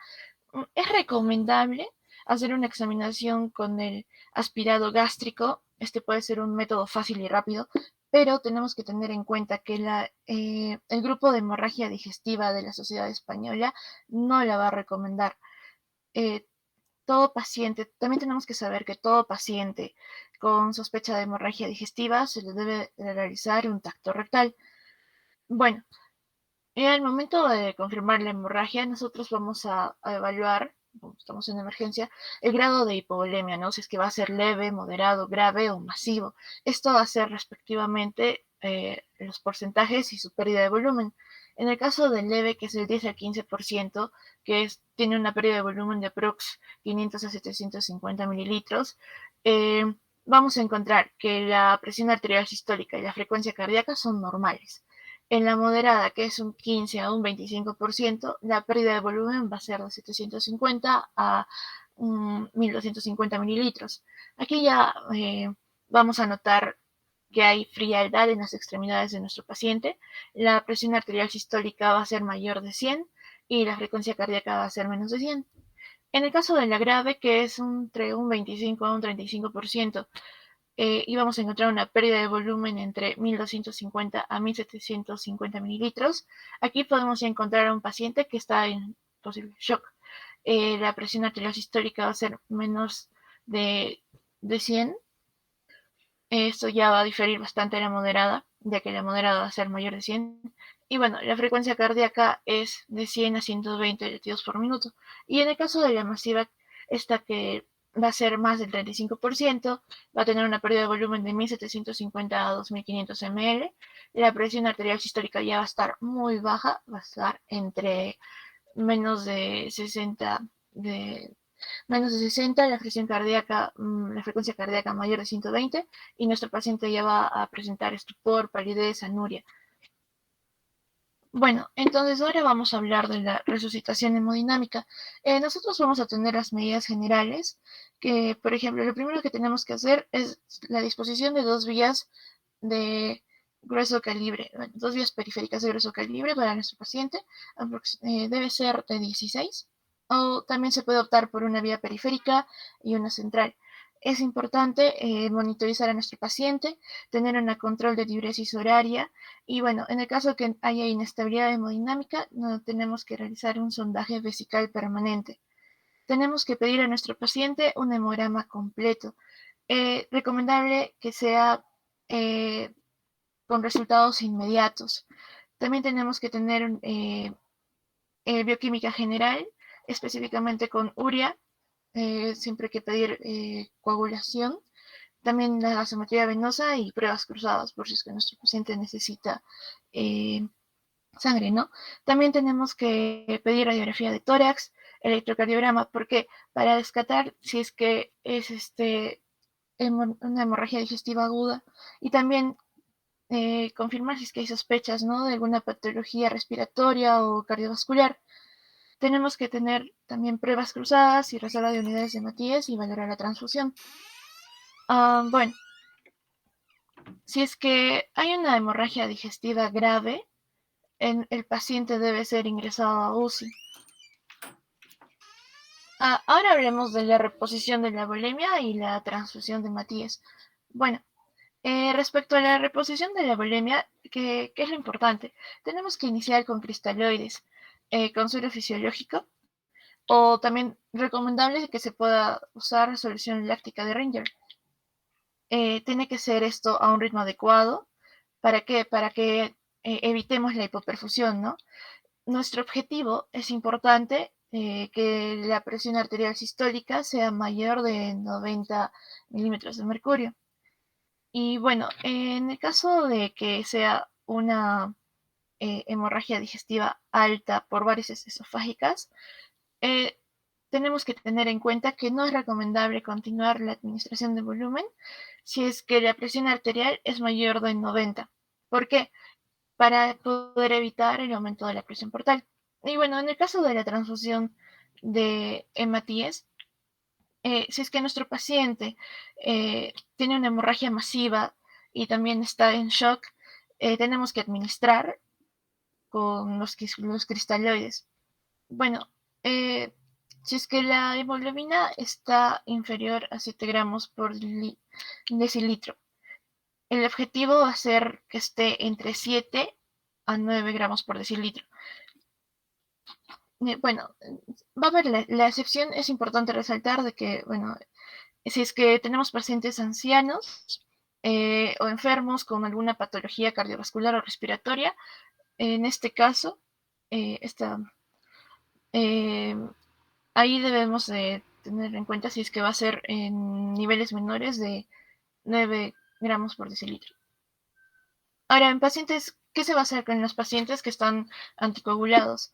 es recomendable hacer una examinación con el aspirado gástrico. Este puede ser un método fácil y rápido, pero tenemos que tener en cuenta que el grupo de hemorragia digestiva de la Sociedad Española no la va a recomendar. Eh, Todo paciente, también tenemos que saber que todo paciente con sospecha de hemorragia digestiva se le debe realizar un tacto rectal. Bueno, en el momento de confirmar la hemorragia, nosotros vamos a evaluar, como estamos en emergencia, el grado de hipovolemia, ¿no? Si es que va a ser leve, moderado, grave o masivo. Esto va a ser respectivamente los porcentajes y su pérdida de volumen. En el caso del leve, que es el 10 al 15%, tiene una pérdida de volumen de aprox 500 a 750 mililitros, vamos a encontrar que la presión arterial sistólica y la frecuencia cardíaca son normales. En la moderada, que es un 15 a un 25%, la pérdida de volumen va a ser de 750 a 1250 mililitros. Aquí ya vamos a notar que hay frialdad en las extremidades de nuestro paciente. La presión arterial sistólica va a ser mayor de 100 y la frecuencia cardíaca va a ser menos de 100. En el caso de la grave, que es entre un 25 a un 35%, y vamos a encontrar una pérdida de volumen entre 1250 a 1750 mililitros. Aquí podemos encontrar a un paciente que está en posible shock. La presión arterial sistólica va a ser menos de 100. Esto ya va a diferir bastante de la moderada, ya que la moderada va a ser mayor de 100. Y bueno, la frecuencia cardíaca es de 100 a 120 latidos por minuto. Y en el caso de la masiva, esta que va a ser más del 35%, va a tener una pérdida de volumen de 1750 a 2500 ml. La presión arterial sistólica ya va a estar muy baja, va a estar entre menos de 60, la frecuencia cardíaca mayor de 120, y nuestro paciente ya va a presentar estupor, palidez, anuria. Bueno, entonces ahora vamos a hablar de la resucitación hemodinámica. Nosotros vamos a tener las medidas generales, que por ejemplo, lo primero que tenemos que hacer es la disposición de dos vías de grueso calibre, dos vías periféricas de grueso calibre para nuestro paciente. Debe ser de 16, o también se puede optar por una vía periférica y una central. Es importante monitorizar a nuestro paciente, tener un control de diuresis horaria, y bueno, en el caso de que haya inestabilidad hemodinámica, no tenemos que realizar un sondaje vesical permanente. Tenemos que pedir a nuestro paciente un hemograma completo. Recomendable que sea con resultados inmediatos. También tenemos que tener bioquímica general, específicamente con urea, siempre hay que pedir coagulación, también la gasometría venosa y pruebas cruzadas por si es que nuestro paciente necesita sangre, ¿no? También tenemos que pedir radiografía de tórax, electrocardiograma, porque para descartar si es que es una hemorragia digestiva aguda y también confirmar si es que hay sospechas, ¿no?, de alguna patología respiratoria o cardiovascular. Tenemos que tener también pruebas cruzadas y reserva de unidades de Matías y valorar la transfusión. Bueno, si es que hay una hemorragia digestiva grave, el paciente debe ser ingresado a UCI. Ahora hablemos de la reposición de la bulimia y la transfusión de Matías. Bueno, respecto a la reposición de la bulimia, ¿qué es lo importante? Tenemos que iniciar con cristaloides, con suero fisiológico, o también recomendable que se pueda usar solución láctica de Ringer. Tiene que ser esto a un ritmo adecuado. ¿Para qué? Para que evitemos la hipoperfusión, ¿no? Nuestro objetivo es importante que la presión arterial sistólica sea mayor de 90 milímetros de mercurio. Y bueno, en el caso de que sea una hemorragia digestiva alta por varices esofágicas, tenemos que tener en cuenta que no es recomendable continuar la administración de volumen si es que la presión arterial es mayor de 90. ¿Por qué? Para poder evitar el aumento de la presión portal. Y bueno, en el caso de la transfusión de hematíes, si es que nuestro paciente tiene una hemorragia masiva y también está en shock, tenemos que administrar con los cristaloides. Bueno, si es que la hemoglobina está inferior a 7 gramos por decilitro, el objetivo va a ser que esté entre 7 a 9 gramos por decilitro. Bueno, va a haber la excepción, es importante resaltar de que, bueno, si es que tenemos pacientes ancianos o enfermos con alguna patología cardiovascular o respiratoria, en este caso, ahí debemos de tener en cuenta si es que va a ser en niveles menores de 9 gramos por decilitro. Ahora, en pacientes, ¿qué se va a hacer con los pacientes que están anticoagulados?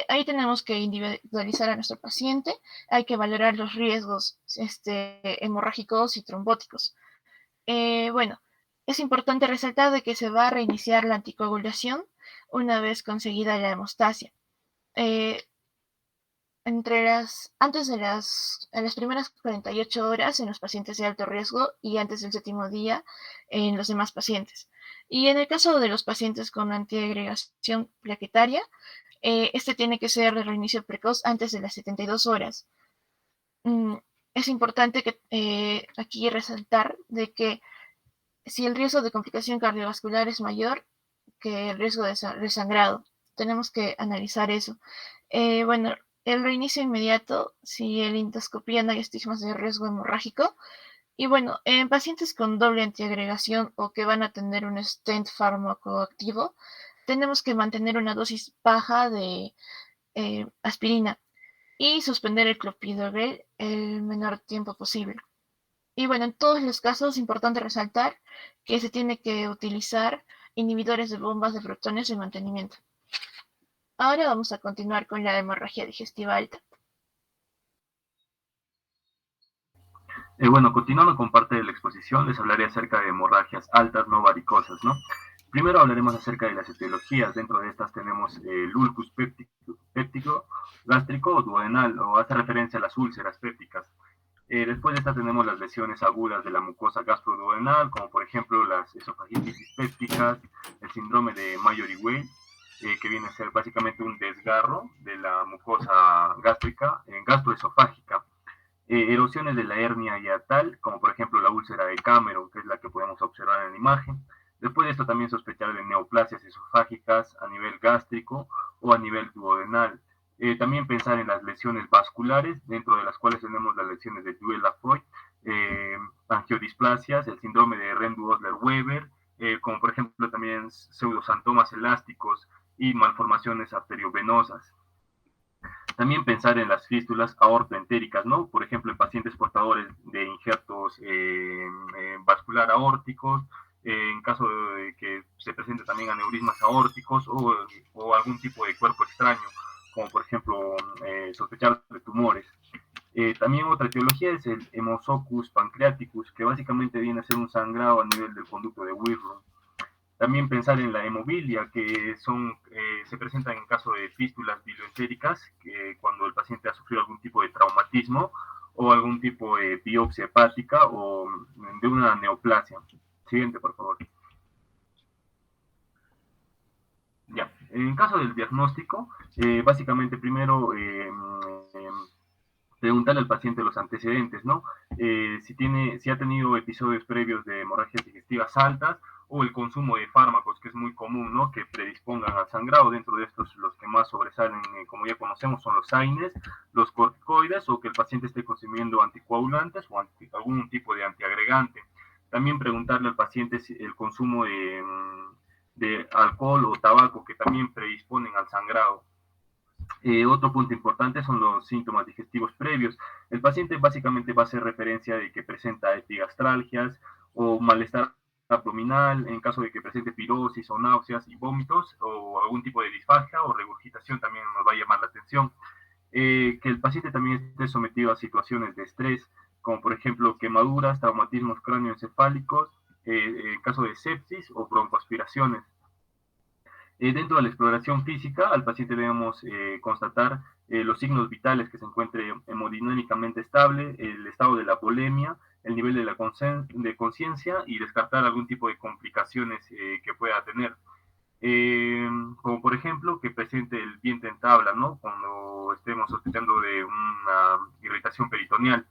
Ahí tenemos que individualizar a nuestro paciente, hay que valorar los riesgos hemorrágicos y trombóticos. Bueno, es importante resaltar de que se va a reiniciar la anticoagulación una vez conseguida la hemostasia. Antes de las primeras 48 horas en los pacientes de alto riesgo y antes del 7º día en los demás pacientes. Y en el caso de los pacientes con antiagregación plaquetaria, tiene que ser de reinicio precoz antes de las 72 horas. Es importante que aquí resaltar de que si el riesgo de complicación cardiovascular es mayor que el riesgo de resangrado, tenemos que analizar eso. Bueno, el reinicio inmediato si en la endoscopía no hay estigmas de riesgo hemorrágico. Y bueno, en pacientes con doble antiagregación o que van a tener un stent farmacoactivo, tenemos que mantener una dosis baja de aspirina y suspender el clopidogrel el menor tiempo posible. Y bueno, en todos los casos es importante resaltar que se tiene que utilizar inhibidores de bombas de protones de mantenimiento. Ahora vamos a continuar con la hemorragia digestiva alta. Bueno, continuando con parte de la exposición, les hablaré acerca de hemorragias altas no varicosas, ¿no? Primero hablaremos acerca de las etiologías. Dentro de estas tenemos el ulcus péptico, gástrico o duodenal, o hace referencia a las úlceras pépticas. Después de esta tenemos las lesiones agudas de la mucosa gastroduodenal, como por ejemplo las esofagitis pépticas, el síndrome de Mallory-Weill, que viene a ser básicamente un desgarro de la mucosa gástrica, gastroesofágica. Erosiones de la hernia hiatal, como por ejemplo la úlcera de Cameron, que es la que podemos observar en la imagen. Después de esto también sospechar de neoplasias esofágicas a nivel gástrico o a nivel duodenal. También pensar en las lesiones vasculares, dentro de las cuales tenemos las lesiones de Duel-Lafoy, angiodisplasias, el síndrome de Rendu-Osler-Weber, como por ejemplo también pseudosantomas elásticos y malformaciones arteriovenosas. También pensar en las fístulas aortoentéricas, ¿no? Por ejemplo, en pacientes portadores de injertos vascular aórticos, en caso de que se presente también aneurismas aórticos o algún tipo de cuerpo extraño, como por ejemplo sospechar de tumores. También otra etiología es el hemococcus pancreaticus, que básicamente viene a ser un sangrado a nivel del conducto de Wirth. También pensar en la hemobilia, que se presentan en caso de fístulas bilioentéricas, cuando el paciente ha sufrido algún tipo de traumatismo o algún tipo de biopsia hepática o de una neoplasia. Siguiente, por favor. Ya, en caso del diagnóstico, básicamente primero preguntarle al paciente los antecedentes, ¿no? Si ha tenido episodios previos de hemorragias digestivas altas o el consumo de fármacos, que es muy común, ¿no? Que predispongan al sangrado. Dentro de estos, los que más sobresalen, como ya conocemos, son los AINES, los corticoides, o que el paciente esté consumiendo anticoagulantes o algún tipo de antiagregante. También preguntarle al paciente si el consumo de alcohol o tabaco, que también predisponen al sangrado. Otro punto importante son los síntomas digestivos previos. El paciente básicamente va a hacer referencia de que presenta epigastralgias o malestar abdominal, en caso de que presente pirosis o náuseas y vómitos, o algún tipo de disfagia o regurgitación también nos va a llamar la atención. Que el paciente también esté sometido a situaciones de estrés, como por ejemplo quemaduras, traumatismos cráneoencefálicos, en caso de sepsis o broncoaspiraciones. Dentro de la exploración física, al paciente debemos constatar los signos vitales, que se encuentre hemodinámicamente estable, el estado de la volemia, el nivel de la conciencia y descartar algún tipo de complicaciones que pueda tener. Como por ejemplo que presente el vientre en tabla, ¿no? Cuando estemos sospechando de una irritación peritoneal.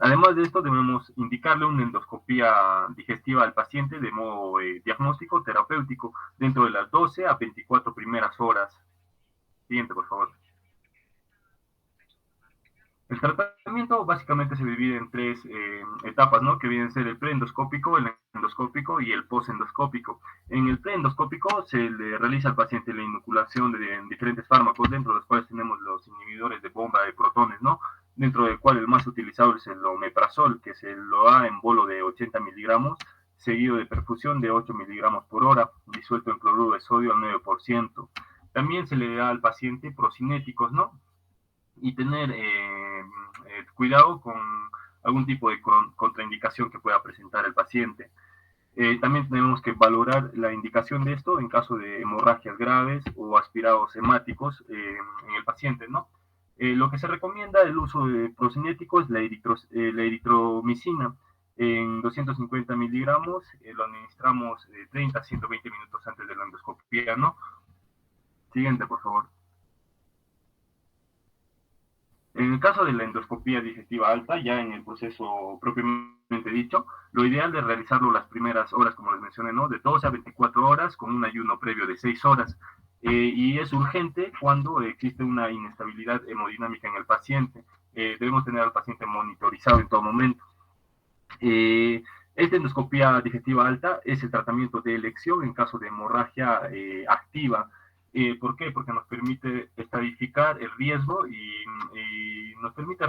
Además de esto, debemos indicarle una endoscopía digestiva al paciente de modo diagnóstico terapéutico dentro de las 12 a 24 primeras horas. Siguiente, por favor. El tratamiento básicamente se divide en tres etapas, ¿no? Que vienen a ser el preendoscópico, el endoscópico y el posendoscópico. En el preendoscópico se le realiza al paciente la inoculación de diferentes fármacos, dentro de los cuales tenemos los inhibidores de bomba de protones, ¿no? Dentro del cual el más utilizado es el omeprazol, que se lo da en bolo de 80 miligramos, seguido de perfusión de 8 miligramos por hora, disuelto en cloruro de sodio al 9%. También se le da al paciente procinéticos, ¿no? Y tener cuidado con algún tipo de contraindicación que pueda presentar el paciente. También tenemos que valorar la indicación de esto en caso de hemorragias graves o aspirados hemáticos en el paciente, ¿no? Lo que se recomienda el uso de procinético es la eritromicina. En 250 miligramos lo administramos 30 a 120 minutos antes de la endoscopia, ¿no? Siguiente, por favor. En el caso de la endoscopía digestiva alta, ya en el proceso propiamente dicho, lo ideal es realizarlo las primeras horas, como les mencioné, ¿no? De 12 a 24 horas, con un ayuno previo de 6 horas. Y es urgente cuando existe una inestabilidad hemodinámica en el paciente. Debemos tener al paciente monitorizado en todo momento. Esta endoscopía digestiva alta es el tratamiento de elección en caso de hemorragia activa. ¿Por qué? Porque nos permite estadificar el riesgo y nos permite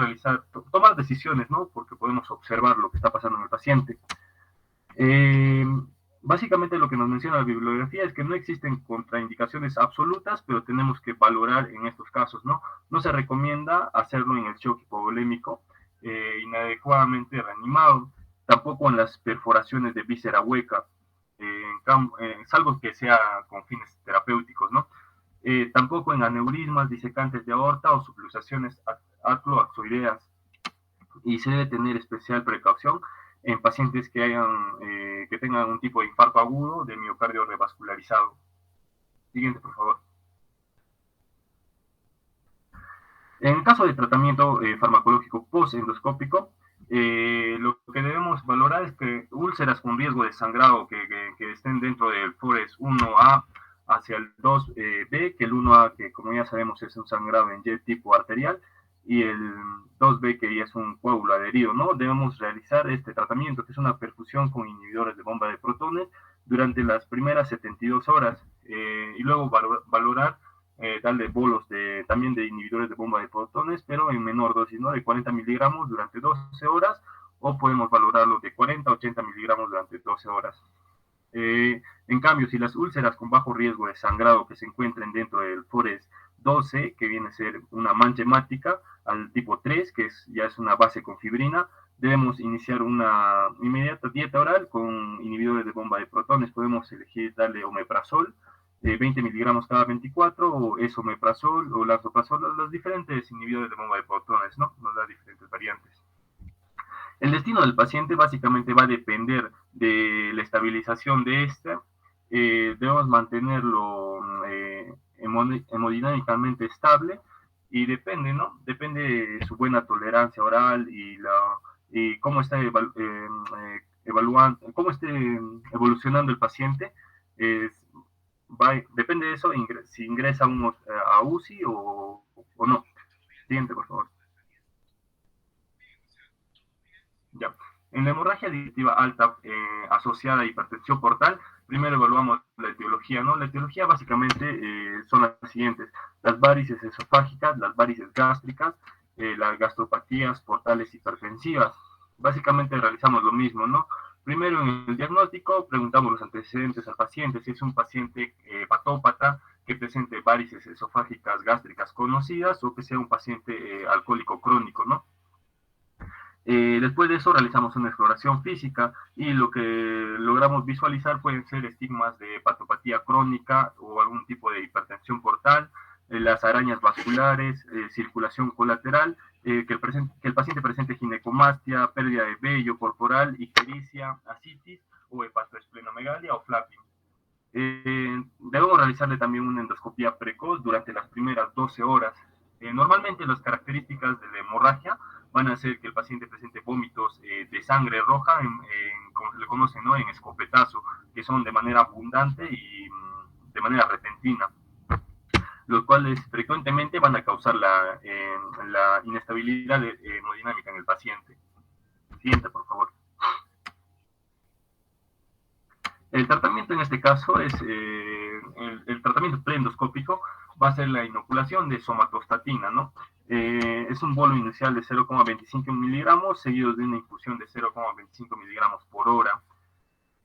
tomar decisiones, ¿no? Porque podemos observar lo que está pasando en el paciente. Básicamente lo que nos menciona la bibliografía es que no existen contraindicaciones absolutas, pero tenemos que valorar en estos casos, ¿no? No se recomienda hacerlo en el shock hipovolémico inadecuadamente reanimado, tampoco en las perforaciones de víscera hueca, salvo que sea con fines terapéuticos, ¿no? Tampoco en aneurismas disecantes de aorta o subluxaciones atloaxoideas, y se debe tener especial precaución en pacientes que tengan un tipo de infarto agudo de miocardio revascularizado. Siguiente, por favor. En el caso de tratamiento farmacológico post-endoscópico, lo que debemos valorar es que úlceras con riesgo de sangrado que estén dentro del FORES 1A hacia el 2B, que el 1A, que como ya sabemos es un sangrado en Y tipo arterial, y el 2B, que ya es un coágulo adherido, ¿no? Debemos realizar este tratamiento, que es una perfusión con inhibidores de bomba de protones durante las primeras 72 horas, y luego valorar darle bolos también de inhibidores de bomba de protones, pero en menor dosis, ¿no? De 40 miligramos durante 12 horas, o podemos valorarlo de 40 a 80 miligramos durante 12 horas. En cambio, si las úlceras con bajo riesgo de sangrado que se encuentren dentro del FORES 12, que viene a ser una mancha hemática, al tipo 3, que ya es una base con fibrina, debemos iniciar una inmediata dieta oral con inhibidores de bomba de protones. Podemos elegir darle omeprazol, 20 miligramos cada 24, o esomeprazol o lansoprazol, los diferentes inhibidores de bomba de protones, ¿no? Nos da diferentes variantes. El destino del paciente básicamente va a depender de la estabilización de este. Debemos mantenerlo hemodinámicamente estable, y depende, ¿no? Depende de su buena tolerancia oral y cómo está cómo esté evolucionando el paciente. Depende de eso, si ingresa a UCI o no. Siguiente, por favor. Ya. En la hemorragia digestiva alta asociada a hipertensión portal, primero evaluamos la etiología, ¿no? La etiología básicamente son las siguientes: las varices esofágicas, las varices gástricas, las gastropatías portales hipertensivas. Básicamente realizamos lo mismo, ¿no? Primero, en el diagnóstico, preguntamos los antecedentes al paciente, si es un paciente hepatópata que presente varices esofágicas gástricas conocidas, o que sea un paciente alcohólico crónico, ¿no? Después de eso realizamos una exploración física, y lo que logramos visualizar pueden ser estigmas de hepatopatía crónica o algún tipo de hipertensión portal, las arañas vasculares, circulación colateral, que el paciente presente ginecomastia, pérdida de vello corporal, ictericia, ascitis o hepatoesplenomegalia o flapping. Debemos realizarle también una endoscopía precoz durante las primeras 12 horas. Normalmente las características de la hemorragia van a hacer que el paciente presente vómitos de sangre roja, como se le conoce, ¿no? En escopetazo, que son de manera abundante y de manera repentina, los cuales frecuentemente van a causar la inestabilidad hemodinámica en el paciente. Siguiente, por favor. El tratamiento en este caso es el tratamiento preendoscópico, va a ser la inoculación de somatostatina, ¿no? Es un bolo inicial de 0,25 miligramos, seguidos de una infusión de 0,25 miligramos por hora.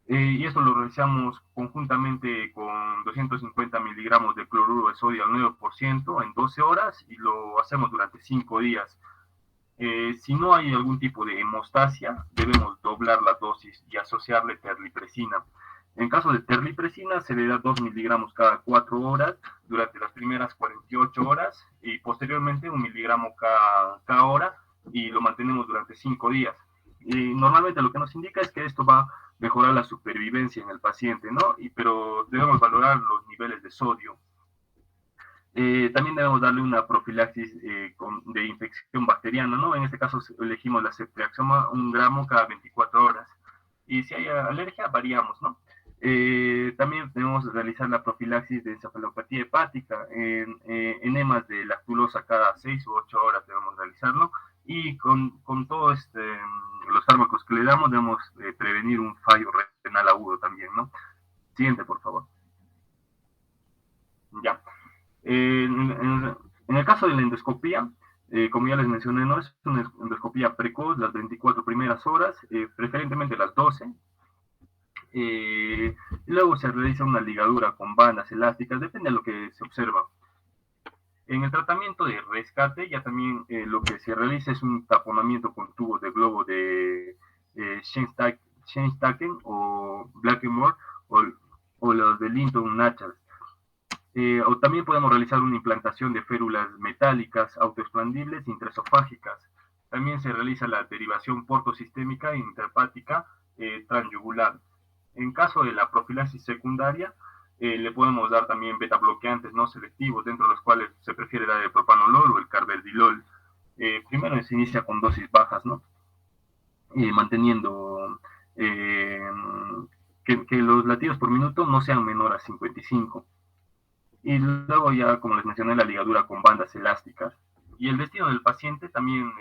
Y esto lo realizamos conjuntamente con 250 miligramos de cloruro de sodio al 9% en 12 horas, y lo hacemos durante 5 días. Si no hay algún tipo de hemostasia, debemos doblar la dosis y asociarle terlipresina. En caso de terlipresina, se le da 2 miligramos cada 4 horas durante las primeras 48 horas, y posteriormente 1 miligramo cada hora, y lo mantenemos durante 5 días. Y normalmente lo que nos indica es que esto va a mejorar la supervivencia en el paciente, ¿no? Pero debemos valorar los niveles de sodio. También debemos darle una profilaxis de infección bacteriana, ¿no? En este caso elegimos la ceftriaxoma 1 gramo cada 24 horas. Y si hay alergia, variamos, ¿no? También debemos realizar la profilaxis de encefalopatía hepática, enemas de lactulosa cada 6 u 8 horas debemos realizarlo, y con todos los fármacos que le damos debemos prevenir un fallo renal agudo también, ¿no? Siguiente, por favor. Ya. En el caso de la endoscopía, como ya les mencioné, ¿no? Es una endoscopía precoz, las 24 primeras horas, preferentemente las 12. Y luego se realiza una ligadura con bandas elásticas, depende de lo que se observa. En el tratamiento de rescate, ya también lo que se realiza es un taponamiento con tubos de globo de Schenstacken o Blackmore, o los de Linton Nachas. O también podemos realizar una implantación de férulas metálicas autoexpandibles intraesofágicas. También se realiza la derivación portosistémica intrahepática transyugular. En caso de la profilaxis secundaria, le podemos dar también beta bloqueantes no selectivos, dentro de los cuales se prefiere dar el propanolol o el carvedilol. Primero se inicia con dosis bajas, ¿no? Manteniendo que los latidos por minuto no sean menor a 55. Y luego ya, como les mencioné, la ligadura con bandas elásticas. Y el destino del paciente también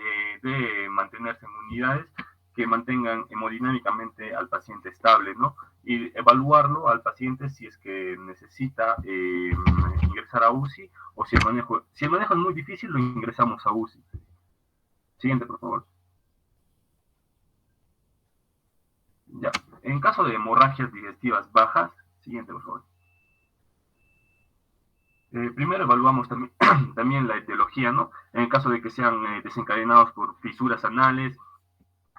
debe mantenerse en unidades, que mantengan hemodinámicamente al paciente estable, ¿no? Y evaluarlo al paciente si es que necesita ingresar a UCI o si el manejo es muy difícil, lo ingresamos a UCI. Siguiente, por favor. Ya. En caso de hemorragias digestivas bajas, siguiente, por favor. Primero evaluamos también la etiología, ¿no? En el caso de que sean desencadenados por fisuras anales,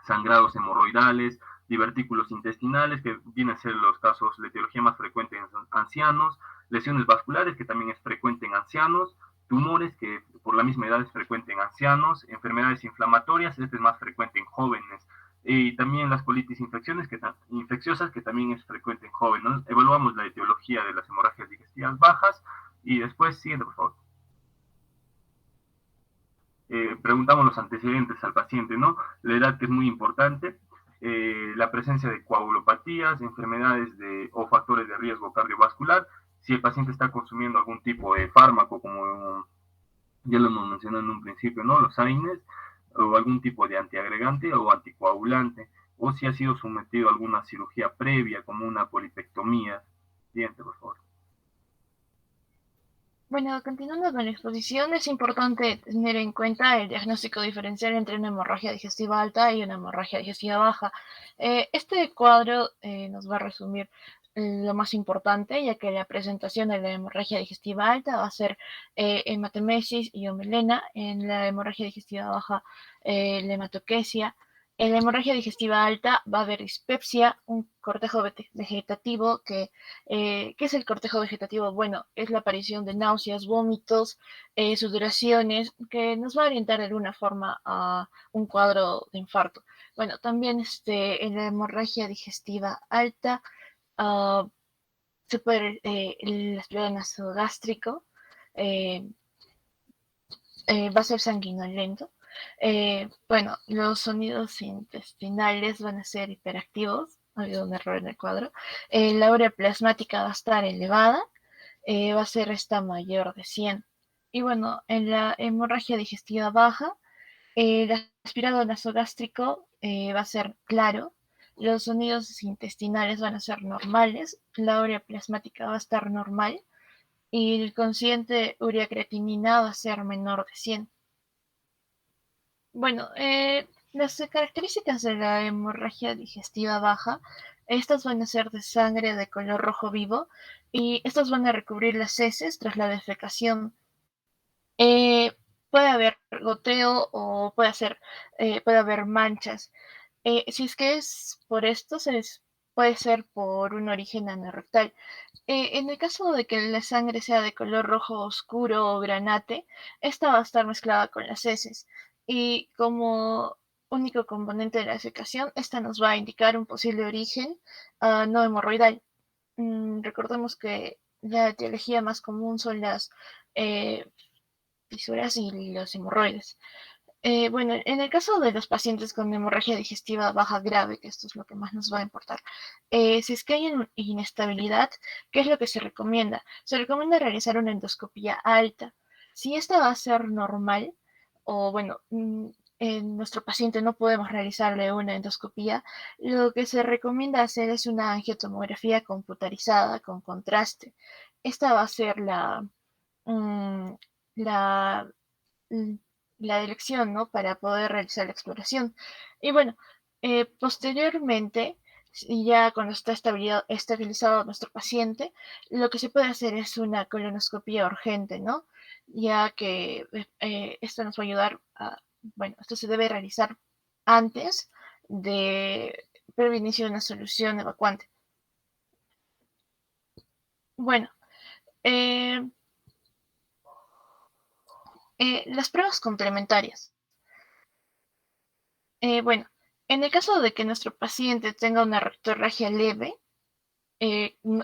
sangrados hemorroidales, divertículos intestinales, que vienen a ser los casos, la etiología más frecuente en ancianos, lesiones vasculares, que también es frecuente en ancianos, tumores, que por la misma edad es frecuente en ancianos, enfermedades inflamatorias, este es más frecuente en jóvenes, y también las colitis infecciosas, que también es frecuente en jóvenes, ¿no? Evaluamos la etiología de las hemorragias digestivas bajas, y después, siguiente, por favor. Preguntamos los antecedentes al paciente, ¿no? La edad, que es muy importante, la presencia de coagulopatías, enfermedades o factores de riesgo cardiovascular, si el paciente está consumiendo algún tipo de fármaco, como ya lo hemos mencionado en un principio, ¿no? Los AINES, o algún tipo de antiagregante o anticoagulante, o si ha sido sometido a alguna cirugía previa, como una polipectomía. Siguiente, por favor. Bueno, continuando con la exposición, es importante tener en cuenta el diagnóstico diferencial entre una hemorragia digestiva alta y una hemorragia digestiva baja. Este cuadro nos va a resumir lo más importante, ya que la presentación de la hemorragia digestiva alta va a ser hematemesis y omelena, en la hemorragia digestiva baja la hematoquesia. En la hemorragia digestiva alta va a haber dispepsia, un cortejo vegetativo ¿qué es el cortejo vegetativo? Bueno, es la aparición de náuseas, vómitos, sudoraciones, que nos va a orientar de alguna forma a un cuadro de infarto. Bueno, también en la hemorragia digestiva alta se puede el aspirado nasogástrico va a ser sanguinolento. Bueno, los sonidos intestinales van a ser hiperactivos. Ha habido un error en el cuadro. La urea plasmática va a estar elevada. Va a ser esta mayor de 100. Y bueno, en la hemorragia digestiva baja, el aspirado nasogástrico va a ser claro. Los sonidos intestinales van a ser normales. La urea plasmática va a estar normal. Y el consciente ureacreatinina va a ser menor de 100. Bueno, las características de la hemorragia digestiva baja, estas van a ser de sangre de color rojo vivo y estas van a recubrir las heces tras la defecación. Puede haber goteo o puede haber manchas. Si es que es por esto, puede ser por un origen anorrectal. En el caso de que la sangre sea de color rojo oscuro o granate, esta va a estar mezclada con las heces. Y como único componente de la defecación, esta nos va a indicar un posible origen no hemorroidal. Recordemos que la etiología más común son las fisuras y los hemorroides. Bueno, en el caso de los pacientes con hemorragia digestiva baja grave, que esto es lo que más nos va a importar, si es que hay inestabilidad, ¿qué es lo que se recomienda? Se recomienda realizar una endoscopía alta. Si esta va a ser normal, o bueno, en nuestro paciente no podemos realizarle una endoscopía, lo que se recomienda hacer es una angiotomografía computarizada con contraste. Esta va a ser mm, la, la dirección, ¿no? Para poder realizar la exploración. Y bueno, posteriormente, ya cuando está estabilizado nuestro paciente, lo que se puede hacer es una colonoscopia urgente, ¿no? Ya que esto nos va a ayudar bueno, esto se debe realizar antes de previo inicio de una solución evacuante. Bueno, las pruebas complementarias. Bueno, en el caso de que nuestro paciente tenga una rectorragia leve,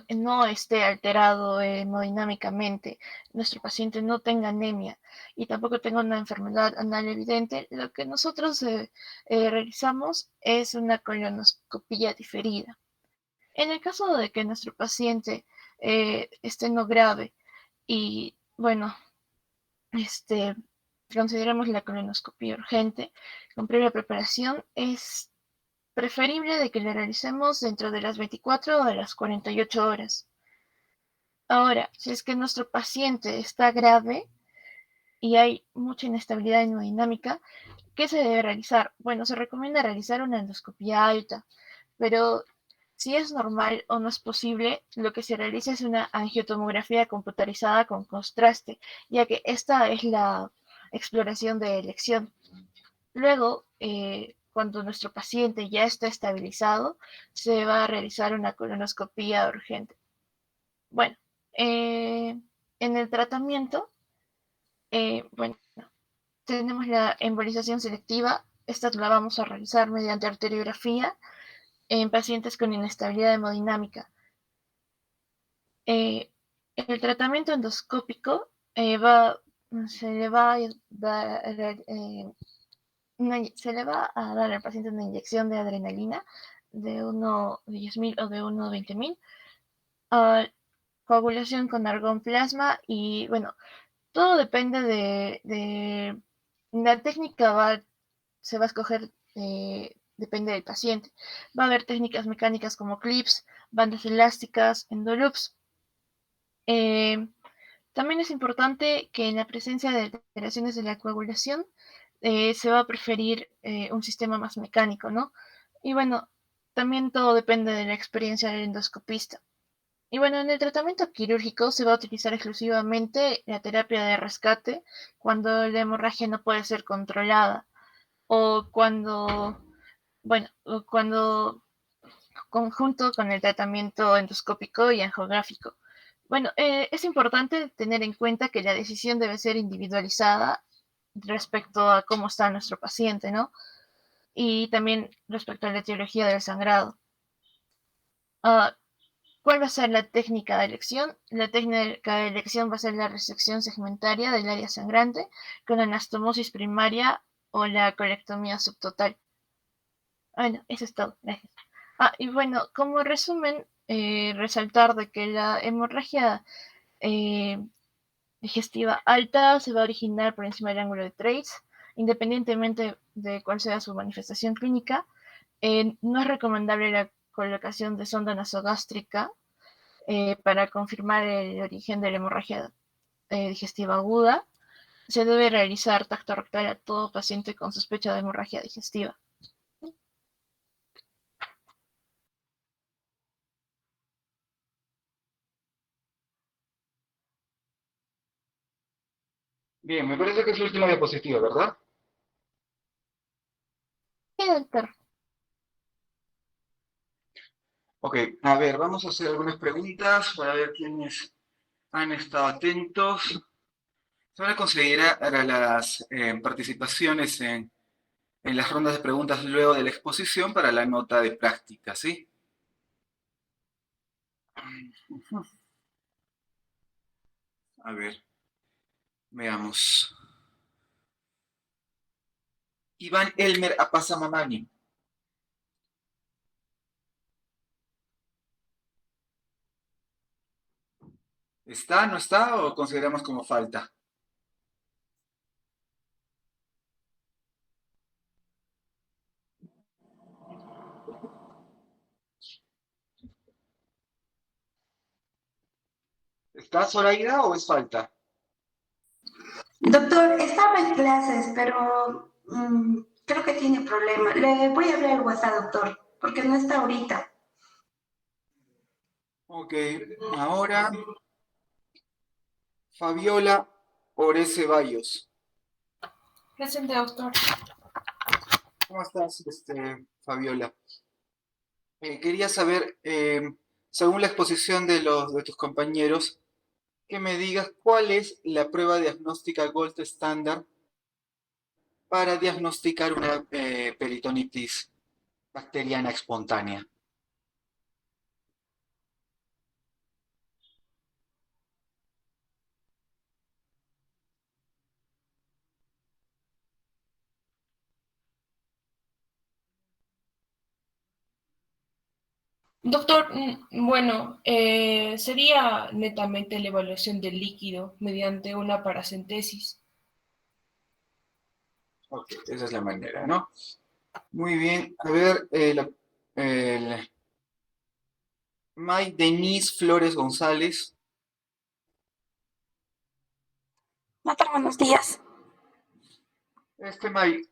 no esté alterado hemodinámicamente, nuestro paciente no tenga anemia y tampoco tenga una enfermedad anal evidente, lo que nosotros realizamos es una colonoscopia diferida. En el caso de que nuestro paciente esté no grave y, bueno, consideramos la colonoscopia urgente con previa preparación, es preferible de que la realicemos dentro de las 24 o de las 48 horas. Ahora, si es que nuestro paciente está grave y hay mucha inestabilidad hemodinámica, ¿qué se debe realizar? Bueno, se recomienda realizar una endoscopía alta, pero si es normal o no es posible, lo que se realiza es una angiotomografía computarizada con contraste, ya que esta es la exploración de elección. Luego, cuando nuestro paciente ya está estabilizado, se va a realizar una colonoscopía urgente. Bueno, en el tratamiento, bueno, tenemos la embolización selectiva. Esta la vamos a realizar mediante arteriografía en pacientes con inestabilidad hemodinámica. El tratamiento endoscópico se le va a dar, se le va a dar al paciente una inyección de adrenalina de 1 10.000 o de 1 20.000, coagulación con argón plasma y bueno, todo depende de la técnica, se va a escoger, depende del paciente. Va a haber técnicas mecánicas como clips, bandas elásticas, endoloops. También es importante que en la presencia de alteraciones de la coagulación se va a preferir un sistema más mecánico, ¿no? Y bueno, también todo depende de la experiencia del endoscopista. Y bueno, en el tratamiento quirúrgico se va a utilizar exclusivamente la terapia de rescate cuando la hemorragia no puede ser controlada o cuando conjunto con el tratamiento endoscópico y angiográfico. Bueno, es importante tener en cuenta que la decisión debe ser individualizada respecto a cómo está nuestro paciente, ¿no? Y también respecto a la etiología del sangrado. ¿Cuál va a ser la técnica de elección? La técnica de elección va a ser la resección segmentaria del área sangrante con anastomosis primaria o la colectomía subtotal. Bueno, eso es todo. Gracias. Y bueno, como resumen, resaltar de que la hemorragia digestiva alta se va a originar por encima del ángulo de Treitz, independientemente de cuál sea su manifestación clínica. No es recomendable la colocación de sonda nasogástrica para confirmar el origen de la hemorragia digestiva aguda. Se debe realizar tacto rectal a todo paciente con sospecha de hemorragia digestiva. Bien, me parece que es la última diapositiva, ¿verdad? Sí, doctor. Ok, a ver, vamos a hacer algunas preguntas para ver quiénes han estado atentos. Se van a considerar las participaciones en las rondas de preguntas luego de la exposición para la nota de práctica, ¿sí? A ver, veamos. Iván Elmer Apasamamani. ¿Está, no está o consideramos como falta? ¿Está Zoraida o es falta? Doctor, estaba en clases, pero creo que tiene problema. Le voy a abrir el WhatsApp, doctor, porque no está ahorita. Ok, ahora Fabiola Ore Ceballos. Presente, doctor. ¿Cómo estás, Fabiola? Quería saber, según la exposición de tus compañeros, que me digas cuál es la prueba diagnóstica Gold estándar para diagnosticar una peritonitis bacteriana espontánea. Doctor, bueno, sería netamente la evaluación del líquido mediante una paracentesis. Ok, esa es la manera, ¿no? Muy bien. A ver, May Denise Flores González. Doctor, buenos días. May,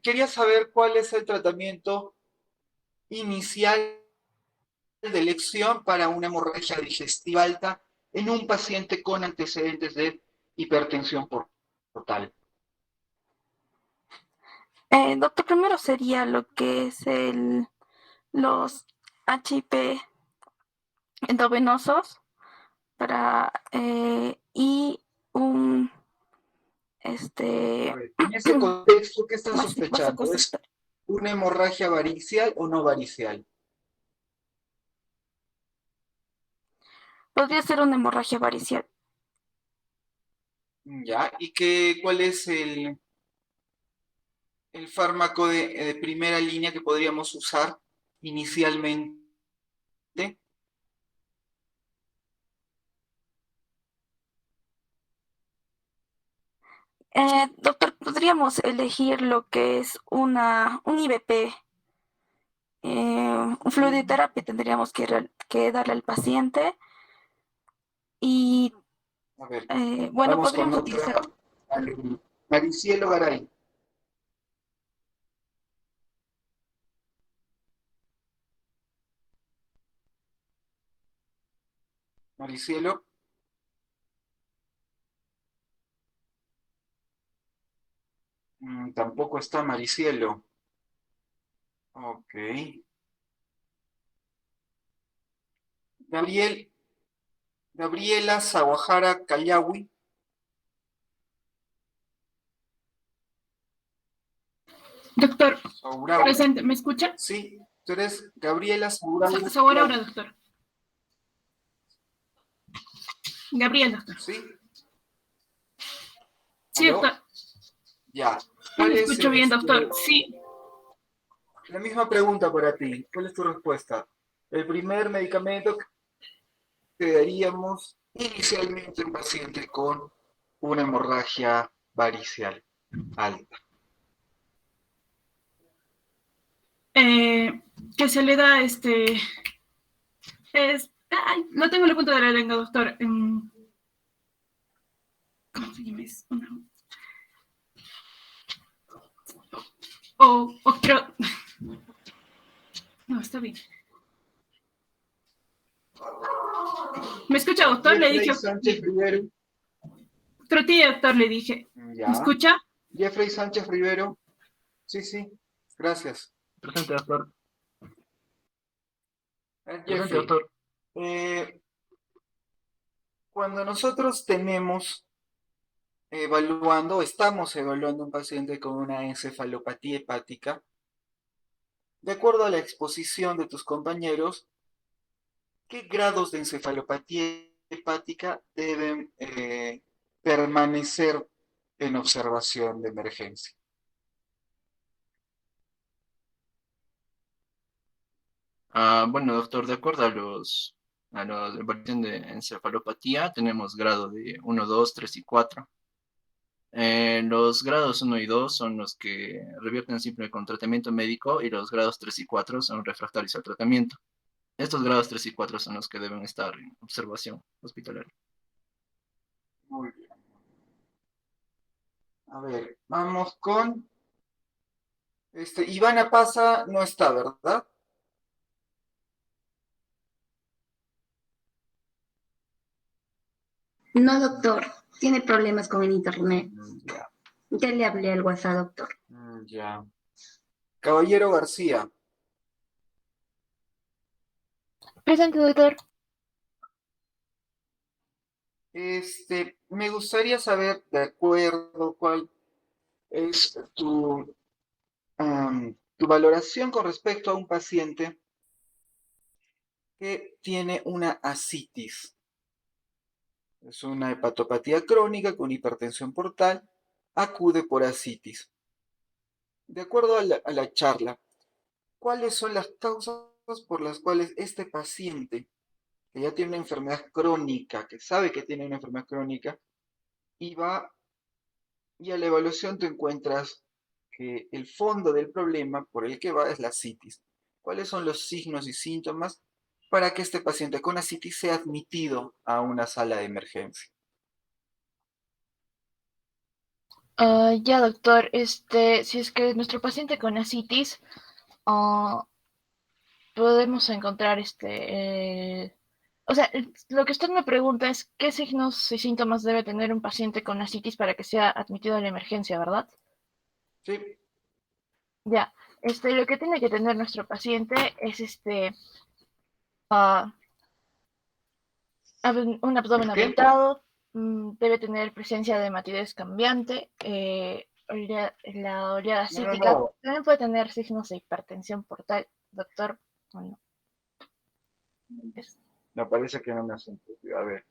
quería saber cuál es el tratamiento inicial de elección para una hemorragia digestiva alta en un paciente con antecedentes de hipertensión portal. Doctor, primero sería lo que es los HIP endovenosos para y un A ver, en ese contexto, ¿qué están sospechando? ¿Es una hemorragia varicial o no varicial? podría ser una hemorragia varicial. Ya, ¿y cuál es el fármaco de primera línea que podríamos usar inicialmente? Doctor, podríamos elegir lo que es un IBP, un fluidoterapia tendríamos que darle al paciente y A ver, bueno, vamos con podríamos otra. utilizar. Maricielo Garay. Maricielo. Tampoco está Maricielo. Ok. Gabriela Sawahara Callawi. Doctor, Sauraura. presente, ¿me escucha? Sí, tú eres Gabriela Sauraura. Sauraura, doctor. Gabriel, doctor. Sí. Sí, ¿Aló? doctor. Ya. No me escucho bien, doctor. Sí. La misma pregunta para ti. ¿Cuál es tu respuesta? El primer medicamento que daríamos inicialmente en paciente con una hemorragia varicial alta. Que se le da ay, no tengo la punta de la lengua, doctor. ¿Cómo se llama? Es una... O creo... No, está bien. ¿Me escucha, doctor? Le dije... Sánchez Rivero. Trotilla, doctor, le dije. Ya. ¿Me escucha? Jeffrey Sánchez Rivero. Sí, sí. Gracias. Presente, doctor. Presente, Jeffrey, doctor. cuando nosotros estamos evaluando un paciente con una encefalopatía hepática, de acuerdo a la exposición de tus compañeros, ¿qué grados de encefalopatía hepática deben permanecer en observación de emergencia? Bueno, doctor, de acuerdo a la evaluación de encefalopatía, tenemos grado de 1, 2, 3 y 4. Los grados 1 y 2 son los que revierten siempre con tratamiento médico y los grados 3 y 4 son refractarios al tratamiento. Estos grados 3 y 4 son los que deben estar en observación hospitalaria. Muy bien. A ver, vamos con... Ivana Pasa no está, ¿verdad? No, doctor, tiene problemas con el internet. Ya. Ya le hablé al WhatsApp, doctor. Ya. Caballero García. Presente, doctor. Me gustaría saber, de acuerdo, cuál es tu valoración con respecto a un paciente que tiene una ascitis. Es una hepatopatía crónica con hipertensión portal, acude por ascitis. De acuerdo a la charla, ¿cuáles son las causas por las cuales este paciente, que ya tiene una enfermedad crónica, que sabe que tiene una enfermedad crónica, y a la evaluación te encuentras que el fondo del problema por el que va es la citis. ¿Cuáles son los signos y síntomas para que este paciente con ascitis sea admitido a una sala de emergencia? Ya, doctor, si es que nuestro paciente con ascitis, podemos encontrar o sea, lo que usted me pregunta es qué signos y síntomas debe tener un paciente con ascitis para que sea admitido a la emergencia, ¿verdad? Sí. Ya, lo que tiene que tener nuestro paciente es ah, un abdomen ¿El qué? abultado, debe tener presencia de matidez cambiante, la oleada cítica. No. También puede tener signos de hipertensión portal, doctor. Bueno, Me parece que no me has entendido. A ver.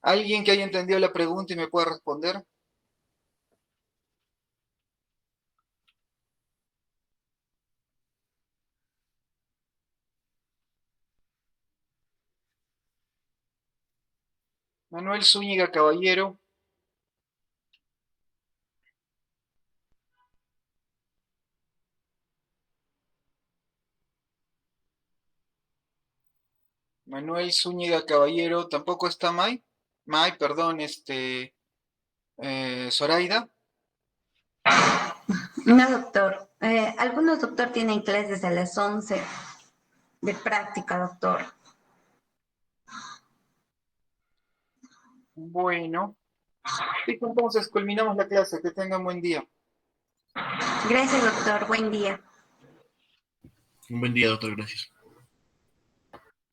¿Alguien que haya entendido la pregunta y me pueda responder? Manuel Zúñiga Caballero. Manuel Zúñiga Caballero, ¿tampoco está May? May, perdón, Zoraida. No, doctor. Algunos, doctor, tienen clases a las 11 de práctica, doctor. Bueno. Entonces culminamos la clase. Que tengan buen día. Gracias, doctor. Buen día. Un buen día, doctor. Gracias.